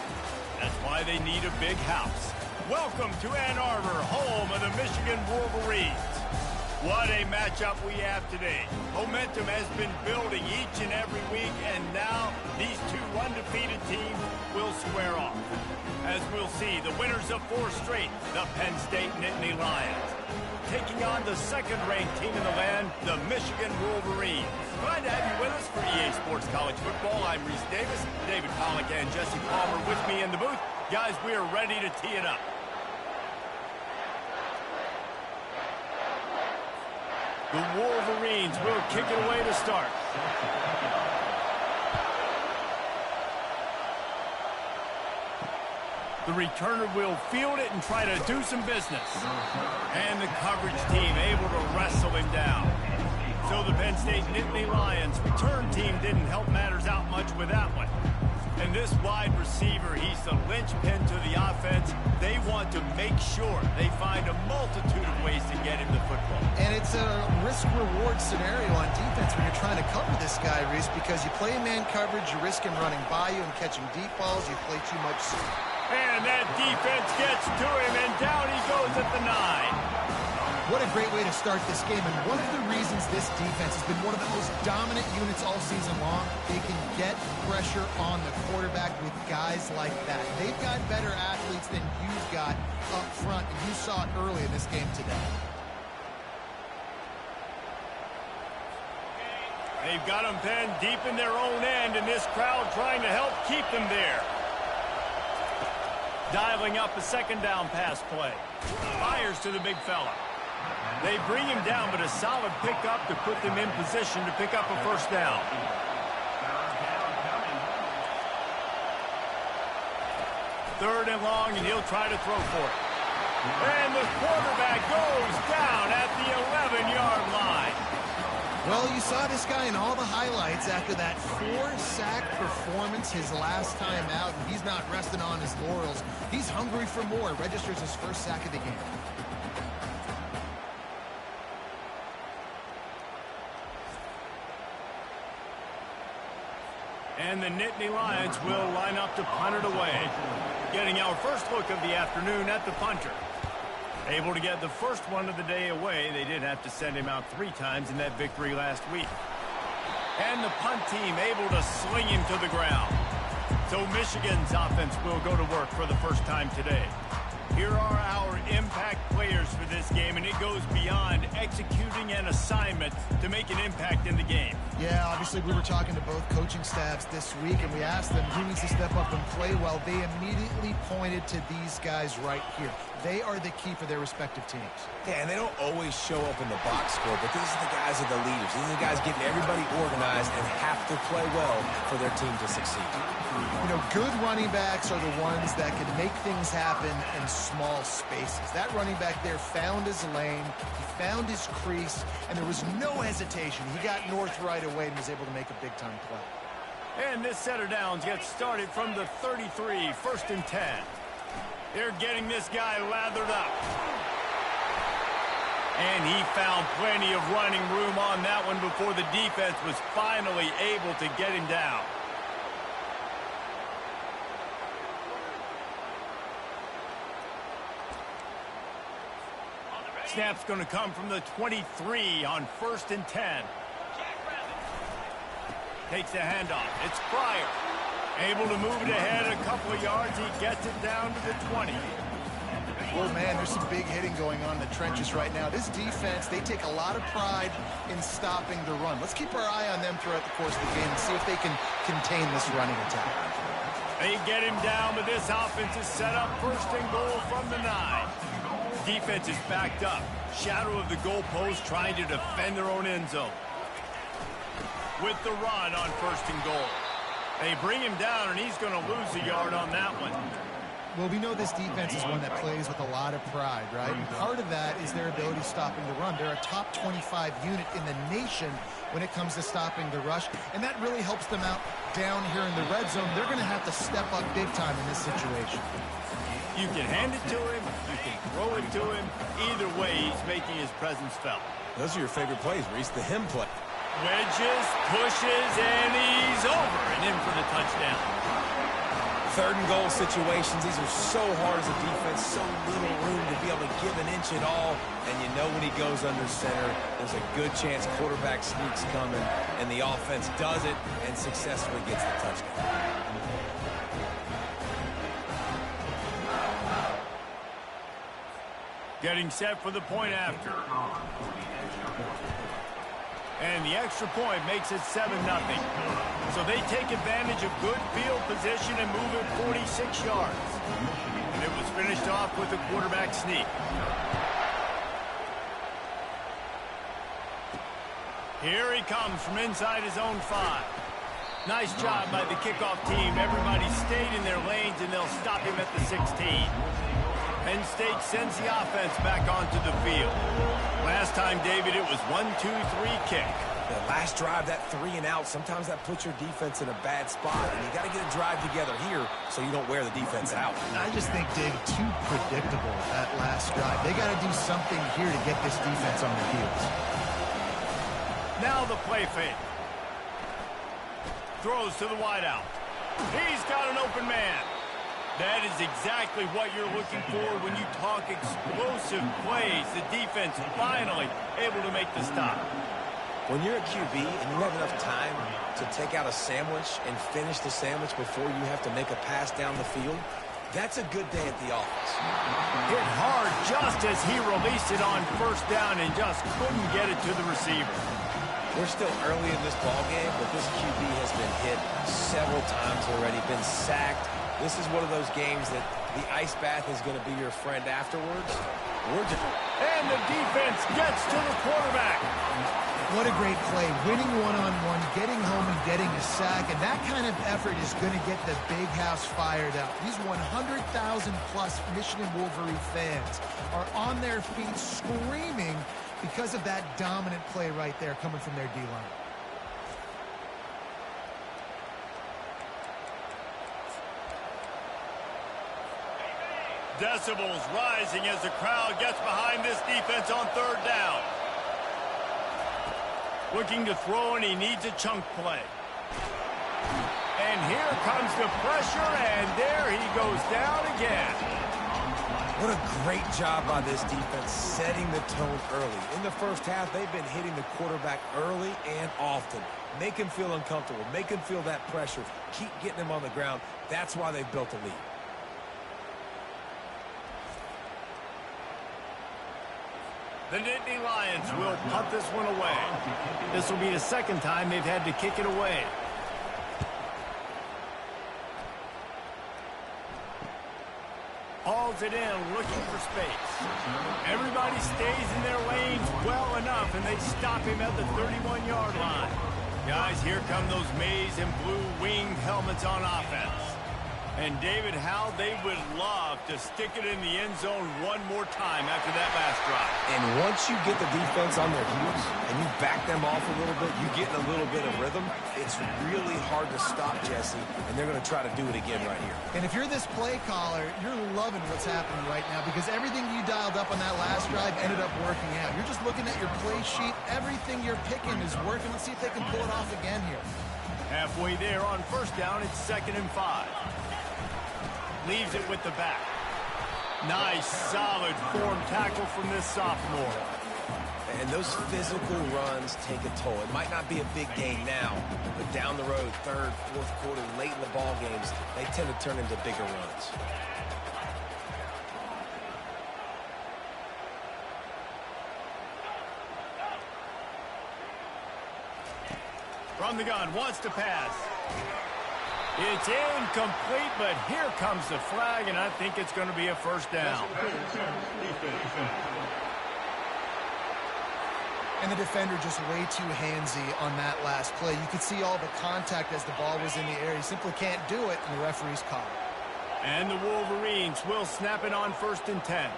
That's why they need a big house. Welcome to Ann Arbor, home of the Michigan Wolverines. What a matchup we have today. Momentum has been building each and every week, and now these two undefeated teams will square off. As we'll see, the winners of 4 straight, the Penn State Nittany Lions, taking on the second-ranked team in the land, the Michigan Wolverines. Glad to have you with us for EA Sports College Football. I'm Reese Davis, David Pollack, and Jesse Palmer with me in the booth. Guys, we are ready to tee it up. The Wolverines will kick it away to start. The returner will field it and try to do some business. And the coverage team able to wrestle him down. So the Penn State Nittany Lions return team didn't help matters out much with that one. And this wide receiver, he's the linchpin to the offense. They want to make sure they find a multitude of ways to get him the football. And it's a risk-reward scenario on defense when you're trying to cover this guy, Reese, because you play man coverage, you risk him running by you and catching deep balls, you play too much. And that defense gets to him, and down he goes at the 9. What a great way to start this game, and one of the reasons this defense has been one of the most dominant units all season long, they can get pressure on the quarterback with guys like that. They've got better athletes than you've got up front, and you saw it early in this game today. They've got them penned deep in their own end, and this crowd trying to help keep them there. Dialing up a second down pass play. Fires to the big fella. They bring him down, but a solid pickup to put them in position to pick up a first down. Third and long, and he'll try to throw for it. And the quarterback goes down at the 11-yard line. Well, you saw this guy in all the highlights after that 4-sack performance his last time out, and he's not resting on his laurels. He's hungry for more. Registers his first sack of the game. And the Nittany Lions will line up to punt it away. Getting our first look of the afternoon at the punter. Able to get the first one of the day away. They did have to send him out 3 times in that victory last week. And the punt team able to sling him to the ground. So Michigan's offense will go to work for the first time today. Here are our impact players for this game, and it goes beyond executing an assignment to make an impact in the game. Yeah, obviously we were talking to both coaching staffs this week, and we asked them who needs to step up and play well. They immediately pointed to these guys right here. They are the key for their respective teams. Yeah, and they don't always show up in the box score, but these are the guys that are the leaders. These are the guys getting everybody organized and have to play well for their team to succeed. You know, good running backs are the ones that can make things happen in small spaces. That running back there found his lane, he found his crease, and there was no hesitation. He got north right away and was able to make a big-time play. And this set of downs gets started from the 33, 1st and 10. They're getting this guy lathered up. And he found plenty of running room on that one before the defense was finally able to get him down. Snap's going to come from the 23 on 1st and 10. Takes the handoff. It's Pryor. Able to move it ahead a couple of yards. He gets it down to the 20. Oh, man, there's some big hitting going on in the trenches right now. This defense, they take a lot of pride in stopping the run. Let's keep our eye on them throughout the course of the game and see if they can contain this running attack. They get him down, but this offense is set up 1st and goal from the 9. Defense is backed up. Shadow of the goalpost trying to defend their own end zone. With the run on 1st and goal. They bring him down, and he's going to lose a yard on that one. Well, we know this defense is one that plays with a lot of pride, right? And part of that is their ability stopping the run. They're a top 25 unit in the nation when it comes to stopping the rush, and that really helps them out down here in the red zone. They're going to have to step up big time in this situation. You can hand it to him, you can throw it to him. Either way, he's making his presence felt. Those are your favorite plays, Reese, the him play. Wedges, pushes, and he's over and in for the touchdown. 3rd and goal situations, these are so hard as a defense, so little room to be able to give an inch at all. And you know when he goes under center, there's a good chance quarterback sneak's coming, and the offense does it and successfully gets the touchdown. Getting set for the point after. And the extra point makes it 7-0. So they take advantage of good field position and move it 46 yards. And it was finished off with a quarterback sneak. Here he comes from inside his own 5. Nice job by the kickoff team. Everybody stayed in their lanes, and they'll stop him at the 16. Penn State sends the offense back onto the field. Last time, David, it was 1-2-3 kick. The last drive, that 3 and out, sometimes that puts your defense in a bad spot, and you got to get a drive together here so you don't wear the defense out. I just think, Dave, too predictable that last drive. They got to do something here to get this defense on their heels. Now the play fake. Throws to the wideout. He's got an open man. That is exactly what you're looking for when you talk explosive plays. The defense finally able to make the stop. When you're a QB and you have enough time to take out a sandwich and finish the sandwich before you have to make a pass down the field, that's a good day at the office. Hit hard just as he released it on 1st down and just couldn't get it to the receiver. We're still early in this ballgame, but this QB has been hit several times already, been sacked. This is one of those games that the ice bath is going to be your friend afterwards. And the defense gets to the quarterback. What a great play. Winning one-on-one, getting home and getting a sack, and that kind of effort is going to get the big house fired up. These 100,000-plus Michigan Wolverine fans are on their feet screaming because of that dominant play right there coming from their D-line. Decibels rising as the crowd gets behind this defense on 3rd down. Looking to throw, and he needs a chunk play. And here comes the pressure, and there he goes down again. What a great job by this defense setting the tone early. In the 1st half, they've been hitting the quarterback early and often. Make him feel uncomfortable. Make him feel that pressure. Keep getting him on the ground. That's why they've built a lead. The Nittany Lions will punt this one away. This will be the 2nd time they've had to kick it away. Hauls it in, looking for space. Everybody stays in their lanes well enough, and they stop him at the 31-yard line. Guys, here come those maize and blue winged helmets on offense. And, David, how they would love to stick it in the end zone one more time after that last drive. And once you get the defense on their heels and you back them off a little bit, you get in a little bit of rhythm, it's really hard to stop, Jesse, and they're going to try to do it again right here. And if you're this play caller, you're loving what's happening right now because everything you dialed up on that last drive ended up working out. You're just looking at your play sheet. Everything you're picking is working. Let's see if they can pull it off again here. Halfway there on 1st down, it's 2nd and 5. Leaves it with the back. Nice, solid form tackle from this sophomore. And those physical runs take a toll. It might not be a big gain now, but down the road, 3rd, 4th quarter, late in the ball games, they tend to turn into bigger runs. From the gun, wants to pass. It's incomplete, but here comes the flag, and I think it's going to be a 1st down. And the defender just way too handsy on that last play. You could see all the contact as the ball was in the air. He simply can't do it, and the referee's caught it. And the Wolverines will snap it on 1st and 10.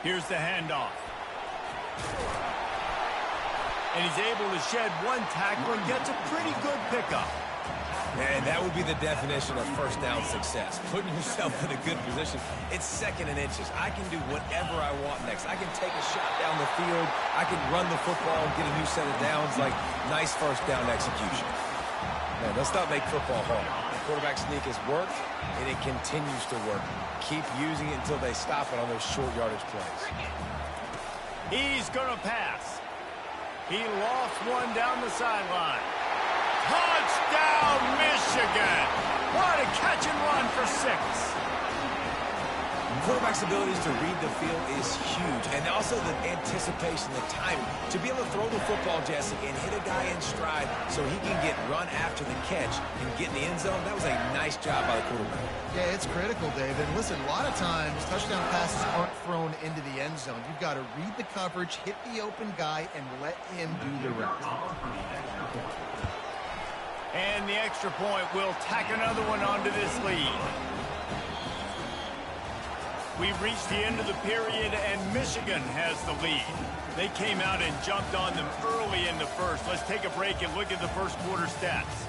Here's the handoff. And he's able to shed one tackle and gets a pretty good pickup. And that would be the definition of first down success. Putting yourself in a good position. It's second and inches. I can do whatever I want next. I can take a shot down the field. I can run the football and get a new set of downs. Like, nice first down execution. Man, let's not make football hard. The quarterback sneak has worked, and it continues to work. Keep using it until they stop it on those short yardage plays. He's going to pass. He lost one down the sideline. Touchdown, Michigan! What a catch and run for 6. Quarterback's abilities to read the field is huge, and also the anticipation, the timing. To be able to throw the football, Jesse, and hit a guy in stride so he can get run after the catch and get in the end zone, that was a nice job by the quarterback. Yeah, it's critical, Dave. And listen, a lot of times touchdown passes aren't thrown into the end zone. You've got to read the coverage, hit the open guy, and let him do the rest. And the extra point will tack another one onto this lead. We've reached the end of the period, and Michigan has the lead. They came out and jumped on them early in the first. Let's take a break and look at the first quarter stats.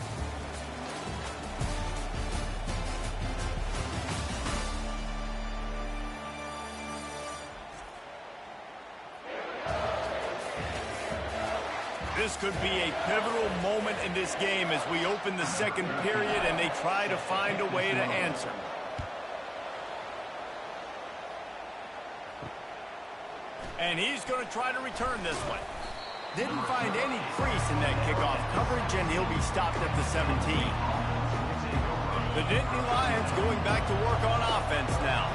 This could be a pivotal moment in this game as we open the second period and they try to find a way to answer. And he's going to try to return this one. Didn't find any crease in that kickoff coverage, and he'll be stopped at the 17. The Nittany Lions going back to work on offense now.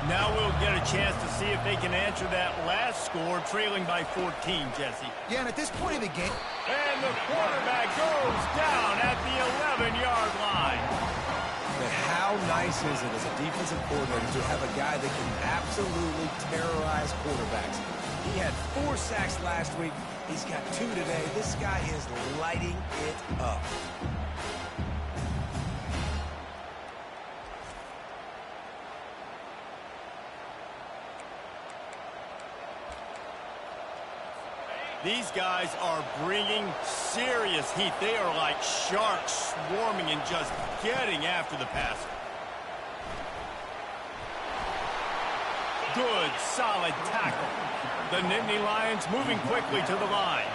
Now we'll get a chance to see if they can answer that last score, trailing by 14, Jesse. Yeah, and at this point of the game... And the quarterback goes down at the 11-yard line. But how nice is it as a defensive coordinator to have a guy that can absolutely terrorize quarterbacks? He had 4 sacks last week. He's got 2 today. This guy is lighting it up. These guys are bringing serious heat. They are like sharks swarming and just getting after the passer. Good, solid tackle. The Nittany Lions moving quickly to the line.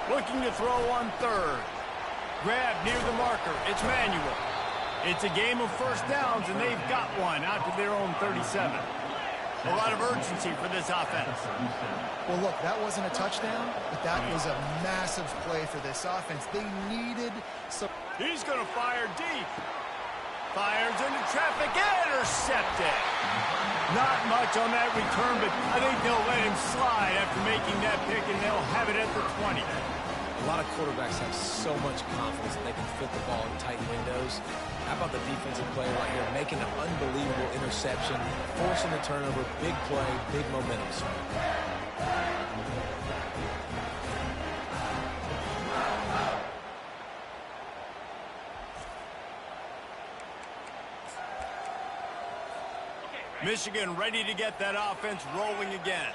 Looking to throw on third. Grab near the marker. It's Manuel. It's a game of first downs, and they've got one out to their own 37. A lot of urgency for this offense. Well, look, that wasn't a touchdown, but that was a massive play for this offense. They needed some... He's going to fire deep. Fires into traffic, intercepted. Not much on that return, but I think they'll let him slide after making that pick, and they'll have it at the 20. A lot of quarterbacks have so much confidence that they can fit the ball in tight windows. How about the defensive player right here making an unbelievable interception, forcing the turnover, big play, big momentum swing. Michigan ready to get that offense rolling again.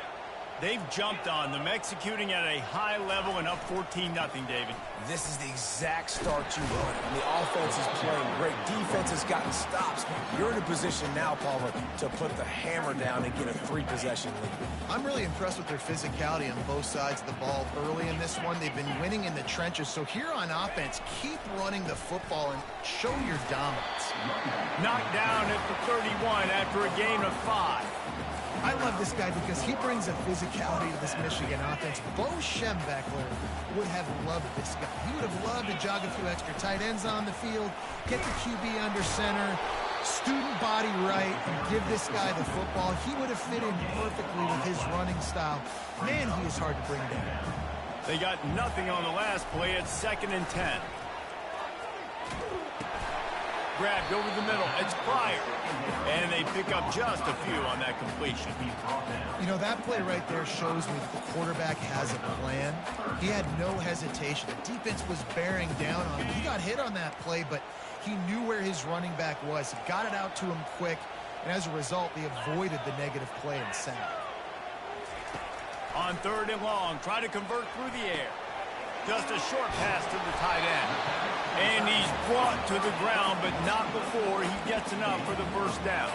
They've jumped on them, executing at a high level and up 14-0, David. This is the exact start you want. And the offense is playing great. Defense has gotten stops. You're in a position now, Palmer, to put the hammer down and get a 3-possession lead. I'm really impressed with their physicality on both sides of the ball early in this one. They've been winning in the trenches. So here on offense, keep running the football and show your dominance. Knocked down at the 31 after a gain of 5. I love this guy because he brings a physicality to this Michigan offense. Bo Schembechler would have loved this guy. He would have loved to jog a few extra tight ends on the field, get the QB under center, student body right, and give this guy the football. He would have fit in perfectly with his running style. Man, he is hard to bring down. They got nothing on the last play. It's 2nd and 10. Grabbed over the middle. It's Pryor. And they pick up just a few on that completion. You know, that play right there shows me that the quarterback has a plan. He had no hesitation. The defense was bearing down on him. He got hit on that play, but he knew where his running back was. He got it out to him quick, and as a result, they avoided the negative play and sack. On 3rd and long, try to convert through the air. Just a short pass to the tight end. And he's brought to the ground, but not before he gets enough for the first down.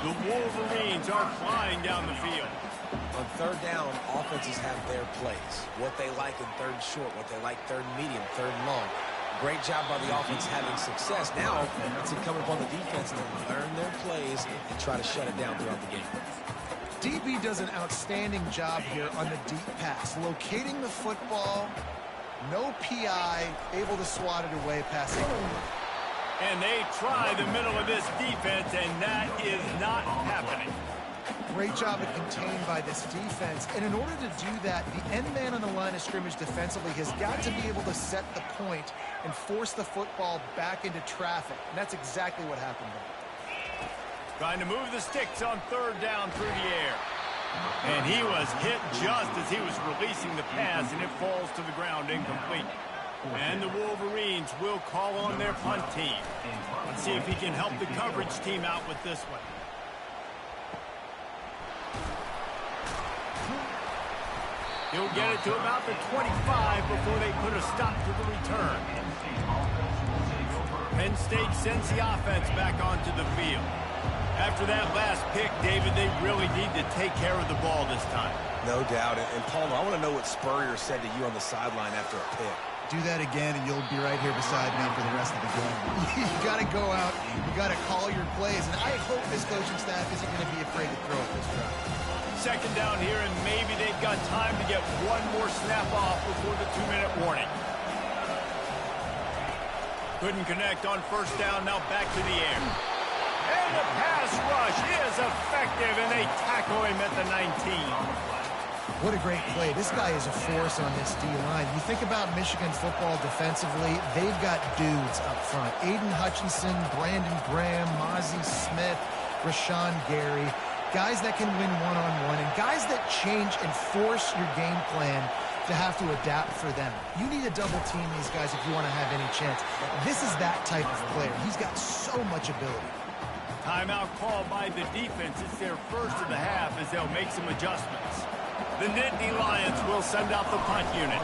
The Wolverines are flying down the field. On 3rd down, offenses have their plays. What they like in 3rd and short, what they like 3rd and medium, 3rd and long. Great job by the offense having success. Now, it's incumbent upon the defense to learn their plays and try to shut it down throughout the game. DB does an outstanding job here on the deep pass, locating the football, no PI, able to swat it away, passing. And they try the middle of this defense, and that is not happening. Great job of contained by this defense. And in order to do that, the end man on the line of scrimmage defensively has got to be able to set the point and force the football back into traffic. And that's exactly what happened there. Trying to move the sticks on 3rd down through the air. And he was hit just as he was releasing the pass, and it falls to the ground incomplete. And the Wolverines will call on their punt team. Let's see if he can help the coverage team out with this one. He'll get it to about the 25 before they put a stop to the return. Penn State sends the offense back onto the field. After that last pick, David, they really need to take care of the ball this time. No doubt. And Palmer, I want to know what Spurrier said to you on the sideline after a pick. Do that again, and you'll be right here beside me for the rest of the game. You got to go out. You got to call your plays. And I hope this coaching staff isn't going to be afraid to throw it this drive. 2nd down here, and maybe they've got time to get one more snap off before the 2-minute warning. Couldn't connect on 1st down, now back to the air. And the pass rush is effective, and they tackle him at the 19. What a great play. This guy is a force on this D-line. You think about Michigan football defensively, they've got dudes up front. Aiden Hutchinson, Brandon Graham, Mozzie Smith, Rashawn Gary. Guys that can win one-on-one, and guys that change and force your game plan to have to adapt for them. You need to double team these guys if you want to have any chance. This is that type of player. He's got so much ability. Timeout called by the defense. It's their first of the half as they'll make some adjustments. The Nittany Lions will send out the punt unit.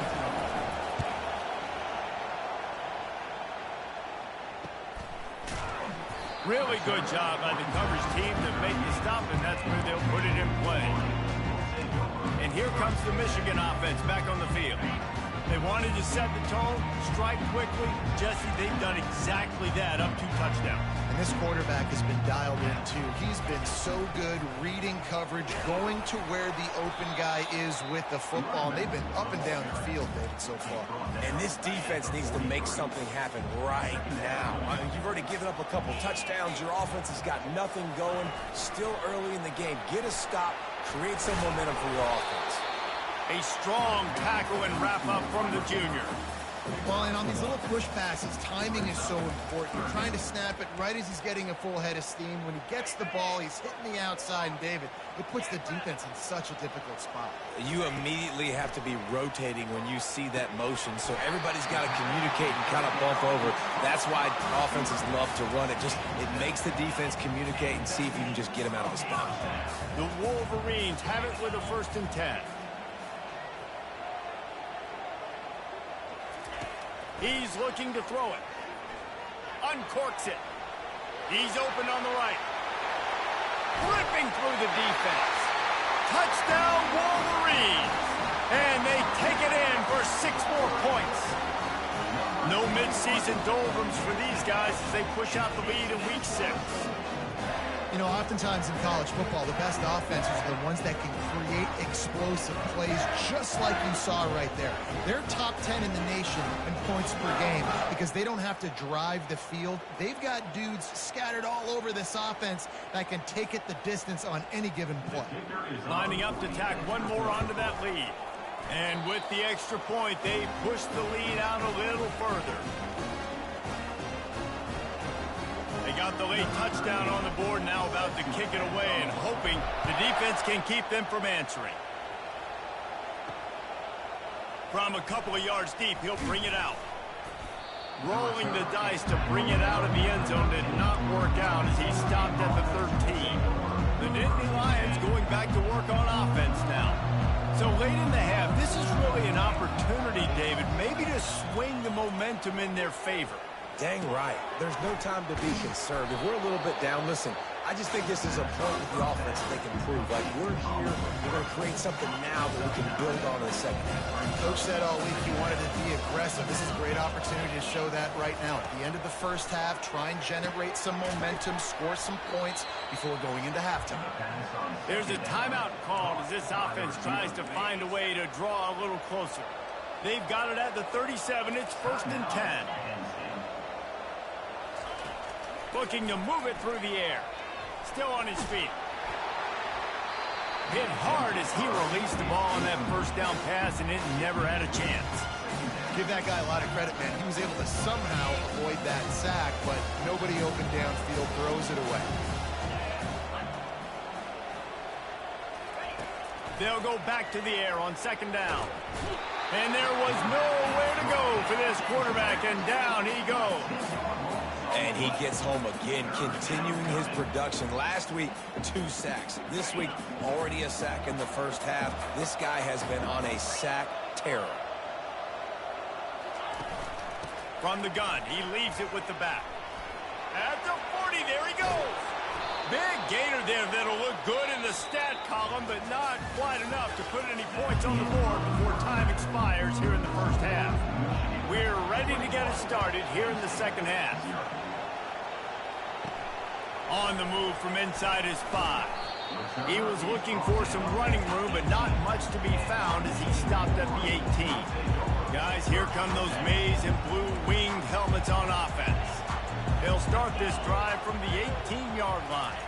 Really good job by the coverage team to make the stop, and that's where they'll put it in play. And here comes the Michigan offense back on the field. They wanted to set the tone, strike quickly. Jesse, they've done exactly that, up 2 touchdowns. And this quarterback has been dialed in, too. He's been so good reading coverage, going to where the open guy is with the football. And they've been up and down the field, David, so far. And this defense needs to make something happen right now. I mean, you've already given up a couple touchdowns. Your offense has got nothing going. Still early in the game. Get a stop. Create some momentum for your offense. A strong tackle and wrap-up from the junior. Well, and on these little push passes, timing is so important. You're trying to snap it right as he's getting a full head of steam. When he gets the ball, he's hitting the outside, and David, it puts the defense in such a difficult spot. You immediately have to be rotating when you see that motion, so everybody's got to communicate and kind of bump over. That's why offenses love to run it. It makes the defense communicate and see if you can just get him out of the spot. The Wolverines have it with a 1st and 10. He's looking to throw it. Uncorks it. He's open on the right. Ripping through the defense. Touchdown, Wolverines. And they take it in for 6 more points. No midseason doldrums for these guys as they push out the lead in week 6. You know, oftentimes in college football, the best offenses are the ones that can create explosive plays just like you saw right there. They're top 10 in the nation in points per game because they don't have to drive the field. They've got dudes scattered all over this offense that can take it the distance on any given play. Lining up to tack one more onto that lead. And with the extra point, they push the lead out a little further. They got the late touchdown on the board, now about to kick it away and hoping the defense can keep them from answering. From a couple of yards deep, he'll bring it out. Rolling the dice to bring it out of the end zone did not work out as he stopped at the 13. The Nittany Lions going back to work on offense now. So David, maybe to swing the momentum in their favor. Dang right. There's no time to be concerned. If we're a little bit down, listen, I just think this is a point with the offense that they can prove. Like, we're here, we're going to create something now that we can build on in the second half. Coach said all week he wanted to be aggressive. This is a great opportunity to show that right now. At the end of the first half, try and generate some momentum, score some points before going into halftime. There's a timeout called as this offense tries to find a way to draw a little closer. They've got it at the 37. It's 1st and 10. Looking to move it through the air. Still on his feet. Hit hard as he released the ball on that first down pass, and it never had a chance. Give that guy a lot of credit, man. He was able to somehow avoid that sack, but nobody open downfield, throws it away. They'll go back to the air on 2nd down. And there was nowhere to go for this quarterback, and down he goes. And he gets home again, continuing his production. Last week, 2 sacks. This week, already a sack in the first half. This guy has been on a sack terror. From the gun, he leaves it with the back. At the 40, there he goes. Big gainer there that'll look good in the stat column, but not quite enough to put any points on the board before time expires here in the first half. We're ready to get it started here in the second half. On the move from inside his 5. He was looking for some running room, but not much to be found as he stopped at the 18. Guys, here come those maize and blue winged helmets on offense. They'll start this drive from the 18-yard line.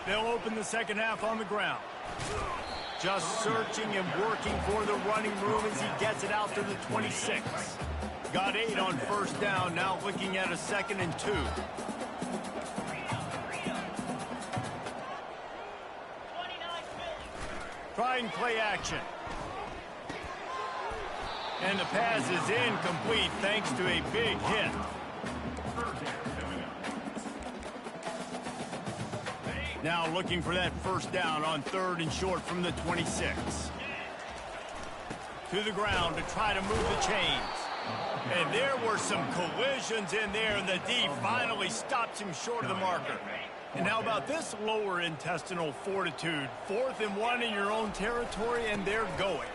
They'll open the second half on the ground. Just searching and working for the running room as he gets it out to the 26. Got 8 on 1st down, now looking at a 2nd and 2. Try and play action. And the pass is incomplete thanks to a big hit. Now looking for that 1st down on 3rd and short from the 26. To the ground to try to move the chains. And there were some collisions in there, and the D finally stops him short of the marker. And how about this lower intestinal fortitude? 4th and 1 in your own territory, and they're going.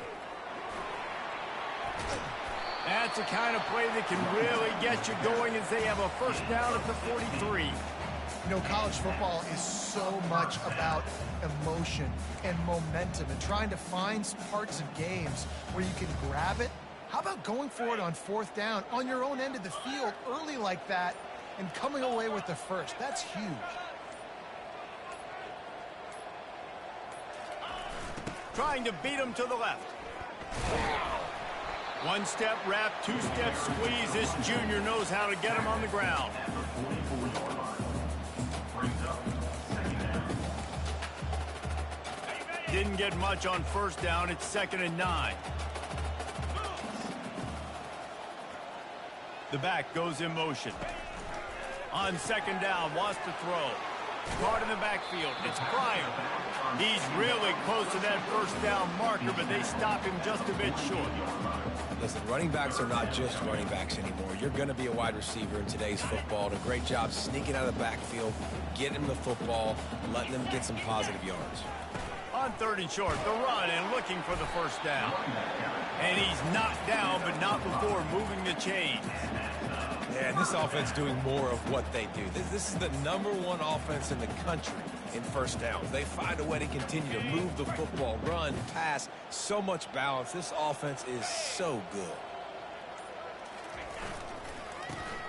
That's the kind of play that can really get you going as they have a 1st down at the 43. You know, college football is so much about emotion and momentum and trying to find parts of games where you can grab it. How about going for it on 4th down on your own end of the field early like that and coming away with the 1st? That's huge. Trying to beat him to the left. 1-step wrap, 2-step squeeze. This junior knows how to get him on the ground. Didn't get much on 1st down. It's 2nd and 9. The back goes in motion. On 2nd down, wants to throw. Caught in the backfield. It's Pryor. He's really close to that 1st down marker, but they stop him just a bit short. Listen, running backs are not just running backs anymore. You're going to be a wide receiver in today's football. And a great job sneaking out of the backfield, getting him the football, letting them get some positive yards. On 3rd and short, the run and looking for the 1st down. And he's knocked down, but not before moving the chains. Yeah, and this offense doing more of what they do. This is the #1 offense in the country in 1st down. They find a way to continue to move the football, run, pass, so much balance. This offense is so good.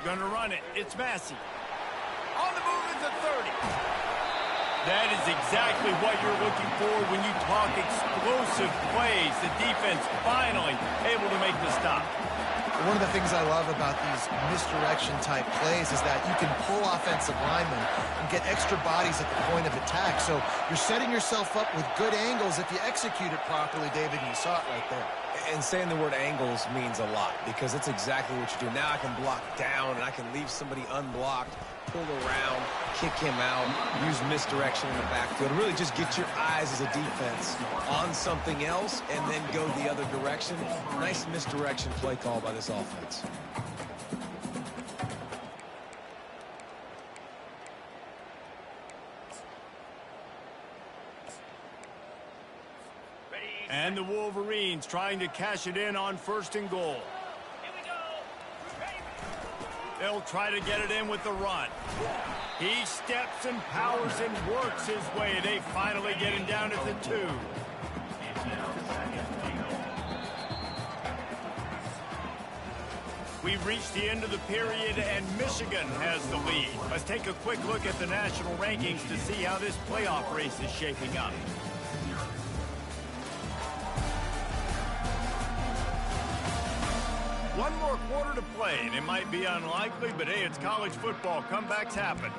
Gonna run it. It's Massey. On the move is the 30. That is exactly what you're looking for when you talk explosive plays. The defense finally able to make the stop. One of the things I love about these misdirection-type plays is that you can pull offensive linemen and get extra bodies at the point of attack. So you're setting yourself up with good angles if you execute it properly, David, and you saw it right there. And saying the word angles means a lot because it's exactly what you do. Now I can block down and I can leave somebody unblocked, pull around, kick him out, use misdirection in the backfield. Really just get your eyes as a defense on something else and then go the other direction. Nice misdirection play call by this offense. And the Wolverines trying to cash it in on 1st and goal. Here we go. They'll try to get it in with the run. He steps and powers and works his way. They finally get him down at the 2. We've reached the end of the period, and Michigan has the lead. Let's take a quick look at the national rankings to see how this playoff race is shaping up. One more quarter to play, and it might be unlikely, but hey, it's college football. Comebacks happen.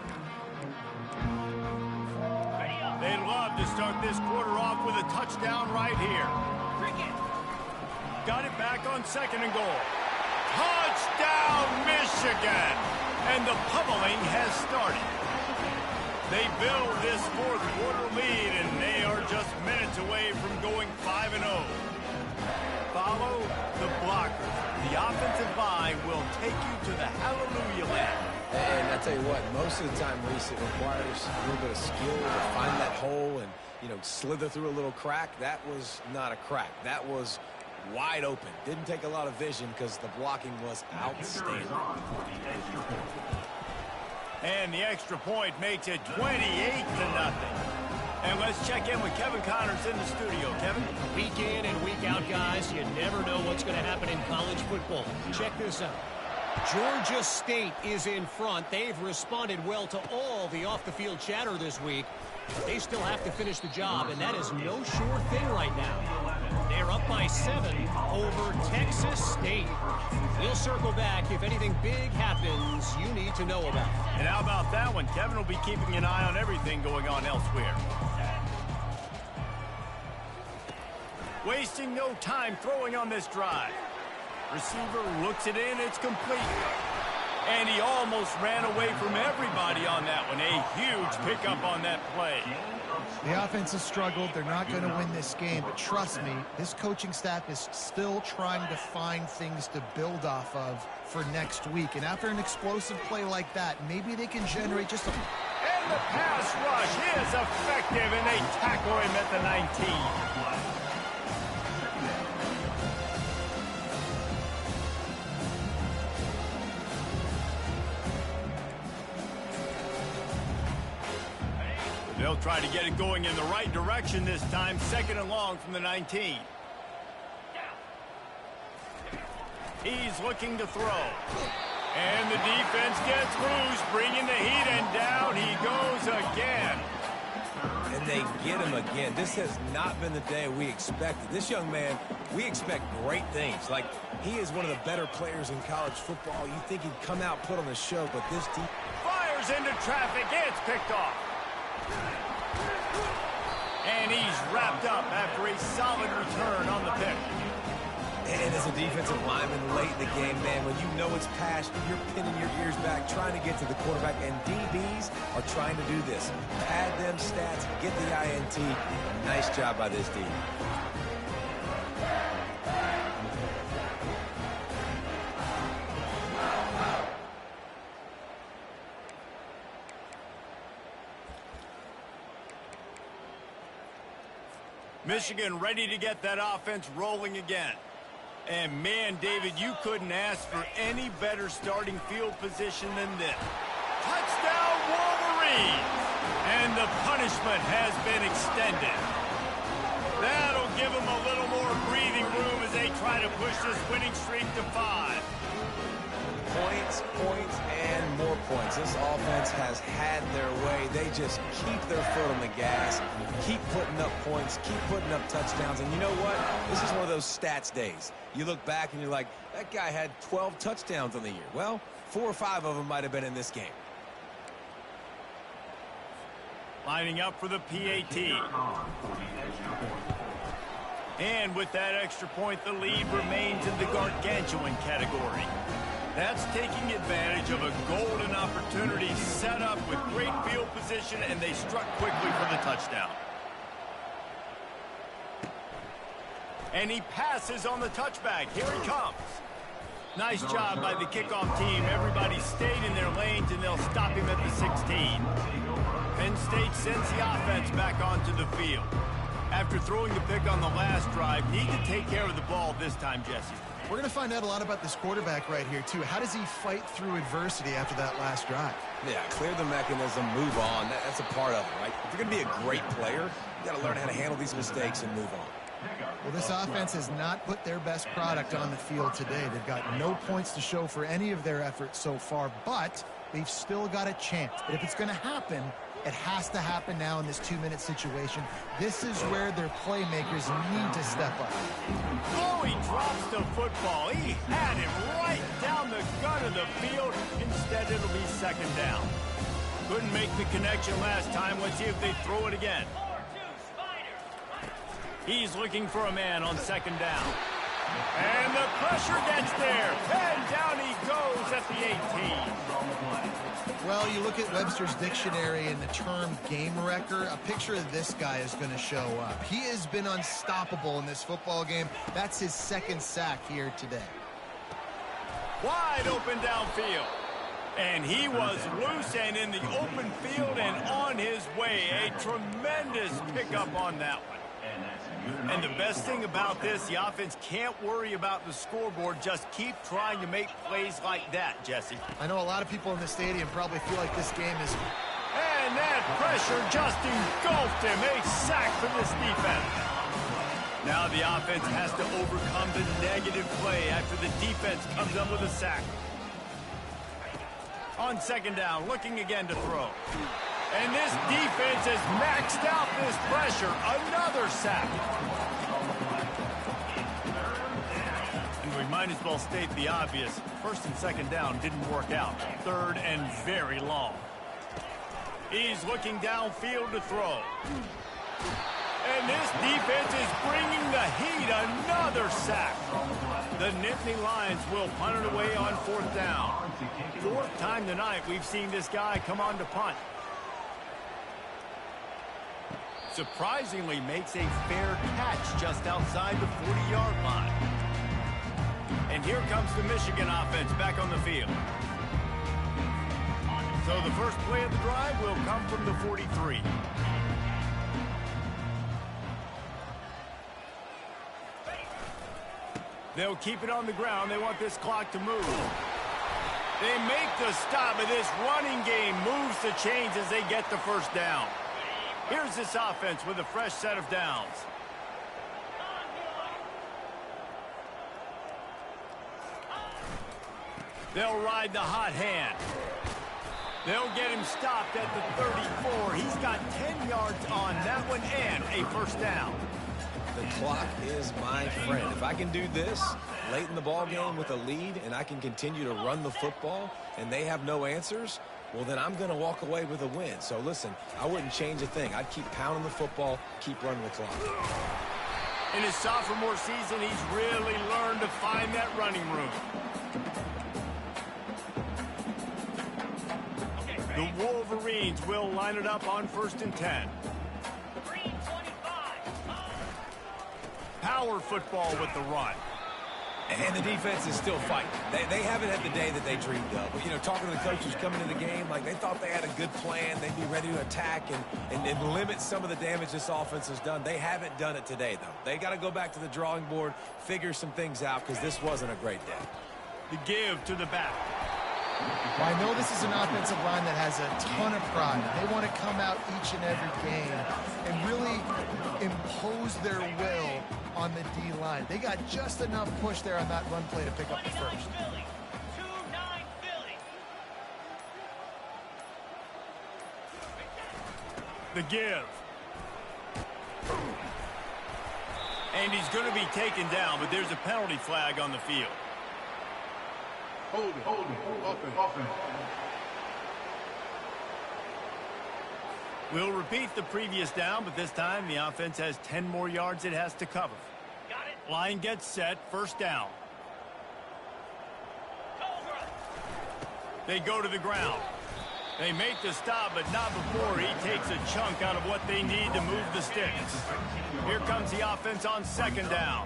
They'd love to start this quarter off with a touchdown right here. Got it back on 2nd and goal. Touchdown, Michigan! And the pummeling has started. They build this 4th quarter lead, and they are just minutes away from going 5-0. Follow the blockers. The offensive line will take you to the hallelujah land. And I tell you what, most of the time, Reese, it requires a little bit of skill to find that hole and, you know, slither through a little crack. That was not a crack. That was wide open. Didn't take a lot of vision because the blocking was outstanding. And the extra point makes it 28-0. And let's check in with Kevin Connors in the studio. Kevin? Week in and week out, guys, you never know what's going to happen in college football. Check this out. Georgia State is in front. They've responded well to all the off-the-field chatter this week. They still have to finish the job, and that is no sure thing right now. They're up by 7 over Texas State. We'll circle back if anything big happens you need to know about. And how about that one? Kevin will be keeping an eye on everything going on elsewhere. Wasting no time throwing on this drive. Receiver looks it in, it's complete. And he almost ran away from everybody on that one. A huge pickup on that play. The offense has struggled. They're not going to win this game, but trust me, this coaching staff is still trying to find things to build off of for next week. And after an explosive play like that, maybe they can generate just a... And the pass rush is effective, and they tackle him at the 19. They'll try to get it going in the right direction this time. 2nd and long from the 19. He's looking to throw. And the defense gets loose, bringing the heat, and down he goes again. And they get him again. This has not been the day we expected. This young man, we expect great things. Like, he is one of the better players in college football. You think he'd come out, put on a show, but this team... Fires into traffic. It's picked off. And he's wrapped up after a solid return on the pick. And as a defensive lineman late in the game, man, when you know it's past, you're pinning your ears back, trying to get to the quarterback, and DBs are trying to do this. Pad them stats, get the INT. Nice job by this D. Michigan ready to get that offense rolling again. And man, David, you couldn't ask for any better starting field position than this. Touchdown, Wolverines! And the punishment has been extended. That'll give them a little more breathing room as they try to push this winning streak to 5. Points, points, and more points. This offense has had their way. They just keep their foot on the gas, keep putting up points, keep putting up touchdowns. And you know what? This is one of those stats days. You look back and you're like, that guy had 12 touchdowns on the year. Well, 4 or 5 of them might have been in this game. Lining up for the PAT. And with that extra point, the lead remains in the gargantuan category. That's taking advantage of a golden opportunity set up with great field position, and they struck quickly for the touchdown. And he passes on the touchback. Here he comes. Nice job by the kickoff team. Everybody stayed in their lanes, and they'll stop him at the 16. Penn State sends the offense back onto the field. After throwing the pick on the last drive, need to take care of the ball this time, Jesse. We're going to find out a lot about this quarterback right here, too. How does he fight through adversity after that last drive? Yeah, clear the mechanism, move on. That's a part of it, right? If you're going to be a great player, you got to learn how to handle these mistakes and move on. Well, this offense has not put their best product on the field today. They've got no points to show for any of their efforts so far, but they've still got a chance. But if it's going to happen, it has to happen now in this 2-minute situation. This is where their playmakers need to step up. Oh, he drops the football. He had him right down the gut of the field. Instead, it'll be second down. Couldn't make the connection last time. Let's see if they throw it again. He's looking for a man on second down. And the pressure gets there. And down he goes at the 18. Well, you look at Webster's dictionary and the term game wrecker, a picture of this guy is going to show up. He has been unstoppable in this football game. That's his second sack here today. Wide open downfield. And he was loose and in the open field and on his way. A tremendous pickup on that one. And the best thing about this, the offense can't worry about the scoreboard. Just keep trying to make plays like that, Jesse. I know a lot of people in the stadium probably feel like this game is... And that pressure just engulfed him. A sack for this defense. Now the offense has to overcome the negative play after the defense comes up with a sack. On second down, looking again to throw. And this defense has maxed out this pressure. Another sack. And we might as well state the obvious. First and second down didn't work out. Third and very long. He's looking downfield to throw. And this defense is bringing the heat. Another sack. The Nittany Lions will punt it away on fourth down. Fourth time tonight we've seen this guy come on to punt. Surprisingly makes a fair catch just outside the 40-yard line. And here comes the Michigan offense back on the field. So the first play of the drive will come from the 43. They'll keep it on the ground. They want this clock to move. They make the stop, but this running game moves the chains as they get the first down. Here's this offense with a fresh set of downs. They'll ride the hot hand. They'll get him stopped at the 34. He's got 10 yards on that one and a first down. The clock is my friend. If I can do this late in the ball game with a lead and I can continue to run the football and they have no answers, well, then I'm going to walk away with a win. So, listen, I wouldn't change a thing. I'd keep pounding the football, keep running the clock. In his sophomore season, he's really learned to find that running room. The Wolverines will line it up on 1st and 10. Power football with the run. And the defense is still fighting. They haven't had the day that they dreamed of. But, you know, talking to the coaches coming into the game, like they thought they had a good plan. They'd be ready to attack and limit some of the damage this offense has done. They haven't done it today, though. They got to go back to the drawing board, figure some things out, because this wasn't a great day. The give to the back. Well, I know this is an offensive line that has a ton of pride. They want to come out each and every game and really impose their will on the D-line. They got just enough push there on that run play to pick up the first. The give. And he's going to be taken down, but there's a penalty flag on the field. Hold it. Open. We'll repeat the previous down, but this time the offense has 10 more yards it has to cover. Line gets set, first down. They go to the ground. They make the stop, but not before he takes a chunk out of what they need to move the sticks. Here comes the offense on second down.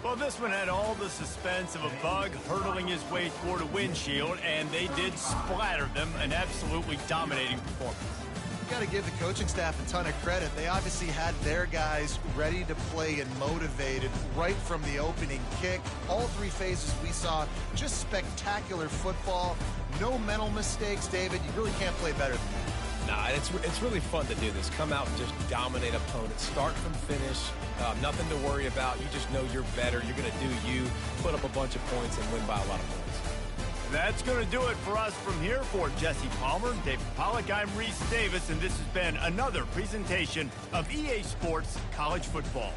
Well, this one had all the suspense of a bug hurtling his way toward a windshield, and they did splatter them, an absolutely dominating performance. You got to give the coaching staff a ton of credit. They obviously had their guys ready to play and motivated right from the opening kick. All three phases we saw, just spectacular football. No mental mistakes, David. You really can't play better than that. Nah, it's really fun to do this. Come out and just dominate opponents. Start from finish. Nothing to worry about. You just know you're better. You're going to do you, put up a bunch of points, and win by a lot of points. That's going to do it for us from here. For Jesse Palmer, David Pollack, I'm Reese Davis, and this has been another presentation of EA Sports College Football.